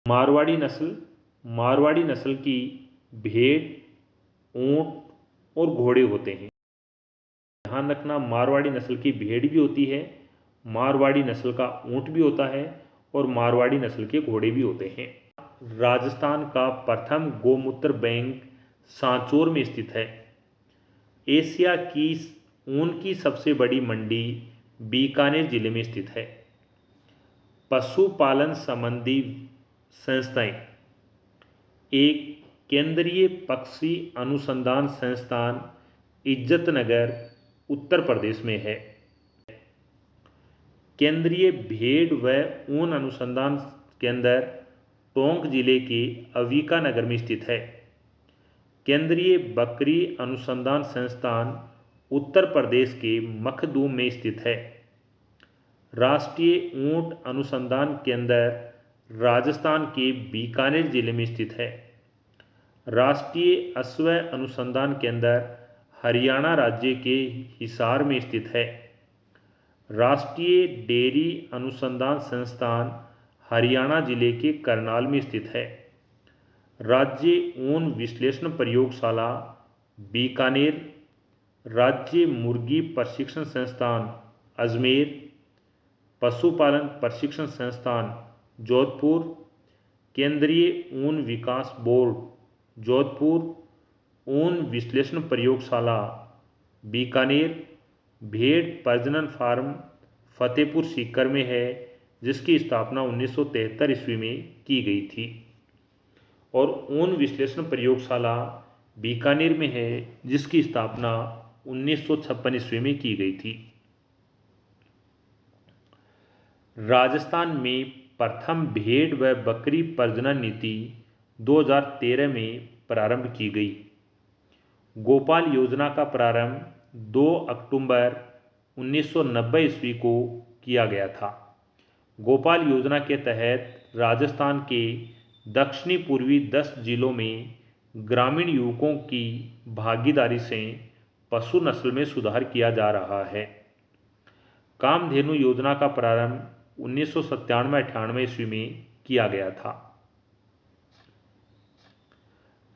मारवाड़ी नस्ल की भेड़, ऊंट और घोड़े होते हैं। ध्यान रखना, मारवाड़ी नस्ल की भेड़ भी होती है, मारवाड़ी नस्ल का ऊंट भी होता है और मारवाड़ी नस्ल के घोड़े भी होते हैं। राजस्थान का प्रथम गोमूत्र बैंक सांचौर में स्थित है। एशिया की ऊन की सबसे बड़ी मंडी बीकानेर जिले में स्थित है। पशुपालन संबंधी संस्थाएं एक केंद्रीय पक्षी अनुसंधान संस्थान इज्जतनगर उत्तर प्रदेश में है। केंद्रीय भेड़ व ऊन अनुसंधान केंद्र टोंक जिले के अविका नगर में स्थित है। केंद्रीय बकरी अनुसंधान संस्थान उत्तर प्रदेश के मखदूम में स्थित है। राष्ट्रीय ऊंट अनुसंधान केंद्र राजस्थान के बीकानेर जिले में स्थित है। राष्ट्रीय अश्व अनुसंधान केंद्र हरियाणा राज्य के हिसार में स्थित है। राष्ट्रीय डेयरी अनुसंधान संस्थान हरियाणा जिले के करनाल में स्थित है। राज्य ऊन विश्लेषण प्रयोगशाला बीकानेर, राज्य मुर्गी प्रशिक्षण संस्थान अजमेर, पशुपालन प्रशिक्षण संस्थान जोधपुर, केंद्रीय ऊन विकास बोर्ड जोधपुर, ऊन विश्लेषण प्रयोगशाला बीकानेर, भेड़ प्रजनन फार्म फतेहपुर सीकर में है, जिसकी स्थापना 1973 ईस्वी में की गई थी। और ऊन विश्लेषण प्रयोगशाला बीकानेर में है, जिसकी स्थापना 1956 ईस्वी में की गई थी। राजस्थान में प्रथम भेड़ व बकरी प्रजनन नीति 2013 में प्रारंभ की गई। गोपाल योजना का प्रारंभ 2 अक्टूबर 1990 ईस्वी को किया गया था। गोपाल योजना के तहत राजस्थान के दक्षिणी पूर्वी 10 जिलों में ग्रामीण युवकों की भागीदारी से पशु नस्ल में सुधार किया जा रहा है। कामधेनु योजना का प्रारंभ 1997-98 ईस्वी में किया गया था।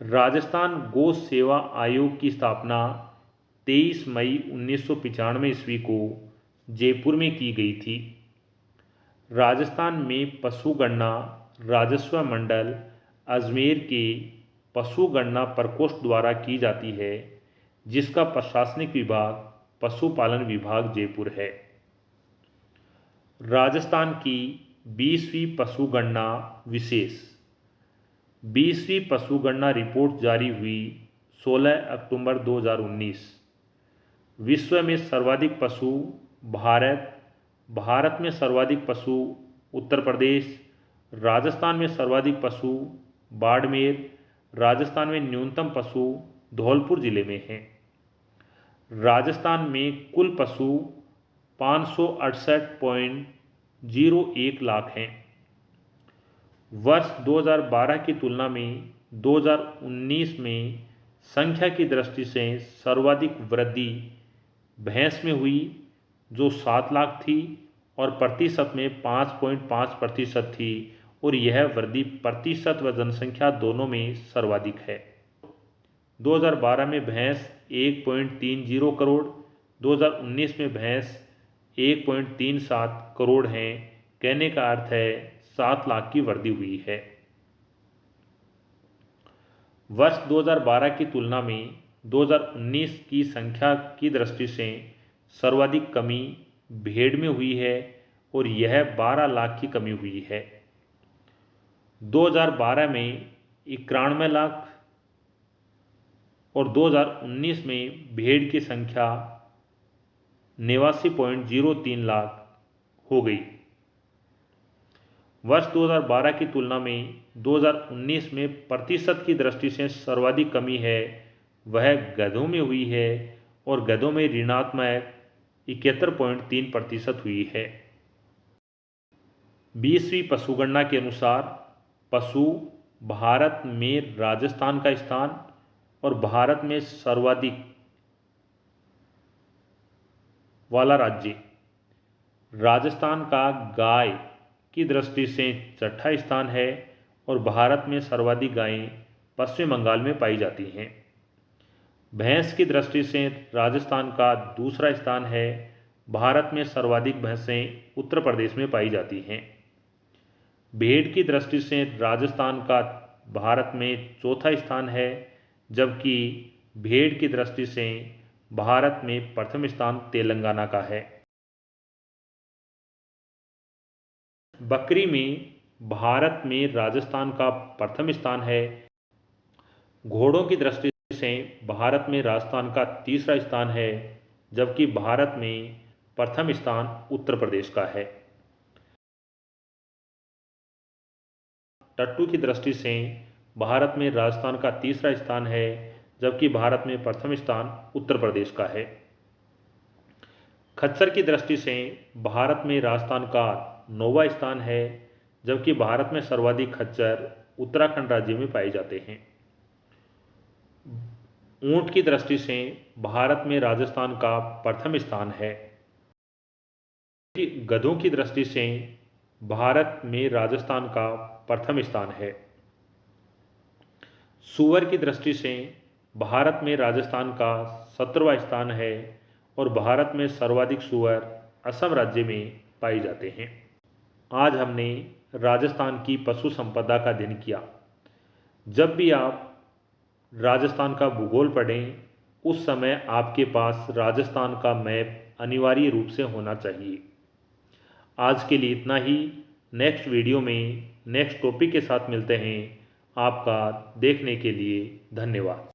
राजस्थान गौ सेवा आयोग की स्थापना 23 मई 1995 ईस्वी को जयपुर में की गई थी। राजस्थान में पशु गणना राजस्व मंडल अजमेर के पशु गणना प्रकोष्ठ द्वारा की जाती है, जिसका प्रशासनिक विभाग पशुपालन विभाग जयपुर है। राजस्थान की 20वीं पशु गणना विशेष 20वीं पशु गणना रिपोर्ट जारी हुई 16 अक्टूबर 2019। विश्व में सर्वाधिक पशु भारत में सर्वाधिक पशु उत्तर प्रदेश, राजस्थान में सर्वाधिक पशु बाड़मेर, राजस्थान में न्यूनतम पशु धौलपुर जिले में हैं। राजस्थान में कुल पशु 568.01 लाख हैं। वर्ष 2012 की तुलना में 2019 में संख्या की दृष्टि से सर्वाधिक वृद्धि भैंस में हुई, जो 7 लाख थी और प्रतिशत में 5.5% थी, और यह वृद्धि प्रतिशत व जनसंख्या दोनों में सर्वाधिक है। 2012 में भैंस 1.30 करोड़, 2019 में भैंस 1.37 करोड़ हैं। कहने का अर्थ है 7 लाख की वृद्धि हुई है। वर्ष 2012 की तुलना में 2019 की संख्या की दृष्टि से सर्वाधिक कमी भेड़ में हुई है, और यह 12 लाख की कमी हुई है। 2012 में 91 लाख और 2019 में भेड़ की संख्या 89.03 लाख हो गई। वर्ष 2012 की तुलना में 2019 में प्रतिशत की दृष्टि से सर्वाधिक कमी है, वह गधों में हुई है, और गधों में ऋणात्मक 71.3% हुई है। 20वीं पशुगणना के अनुसार पशु भारत में राजस्थान का स्थान और भारत में सर्वाधिक वाला राज्य राजस्थान का गाय की दृष्टि से छठा स्थान है, और भारत में सर्वाधिक गायें पश्चिम बंगाल में पाई जाती हैं। भैंस की दृष्टि से राजस्थान का दूसरा स्थान है, भारत में सर्वाधिक भैंसें उत्तर प्रदेश में पाई जाती हैं। भेड़ की दृष्टि से राजस्थान का भारत में चौथा स्थान है, जबकि भेड़ की दृष्टि से भारत में प्रथम स्थान तेलंगाना का है। बकरी में भारत में राजस्थान का प्रथम स्थान है। घोड़ों की दृष्टि से भारत में राजस्थान का तीसरा स्थान है, जबकि भारत में प्रथम स्थान उत्तर प्रदेश का है। टट्टू की दृष्टि से भारत में राजस्थान का तीसरा स्थान है, जबकि भारत में प्रथम स्थान उत्तर प्रदेश का है। खच्चर की दृष्टि से भारत में राजस्थान का 9वां स्थान है, जबकि भारत में सर्वाधिक खच्चर उत्तराखंड राज्य में पाए जाते हैं। ऊंट की दृष्टि से भारत में राजस्थान का प्रथम स्थान है। गधों की दृष्टि से भारत में राजस्थान का प्रथम स्थान है। सूअर की दृष्टि से भारत में राजस्थान का 17वां स्थान है, और भारत में सर्वाधिक सूअर असम राज्य में पाए जाते हैं। आज हमने राजस्थान की पशु संपदा का अध्ययन किया। जब भी आप राजस्थान का भूगोल पढ़ें, उस समय आपके पास राजस्थान का मैप अनिवार्य रूप से होना चाहिए। आज के लिए इतना ही। नेक्स्ट वीडियो में नेक्स्ट टॉपिक के साथ मिलते हैं। आपका देखने के लिए धन्यवाद।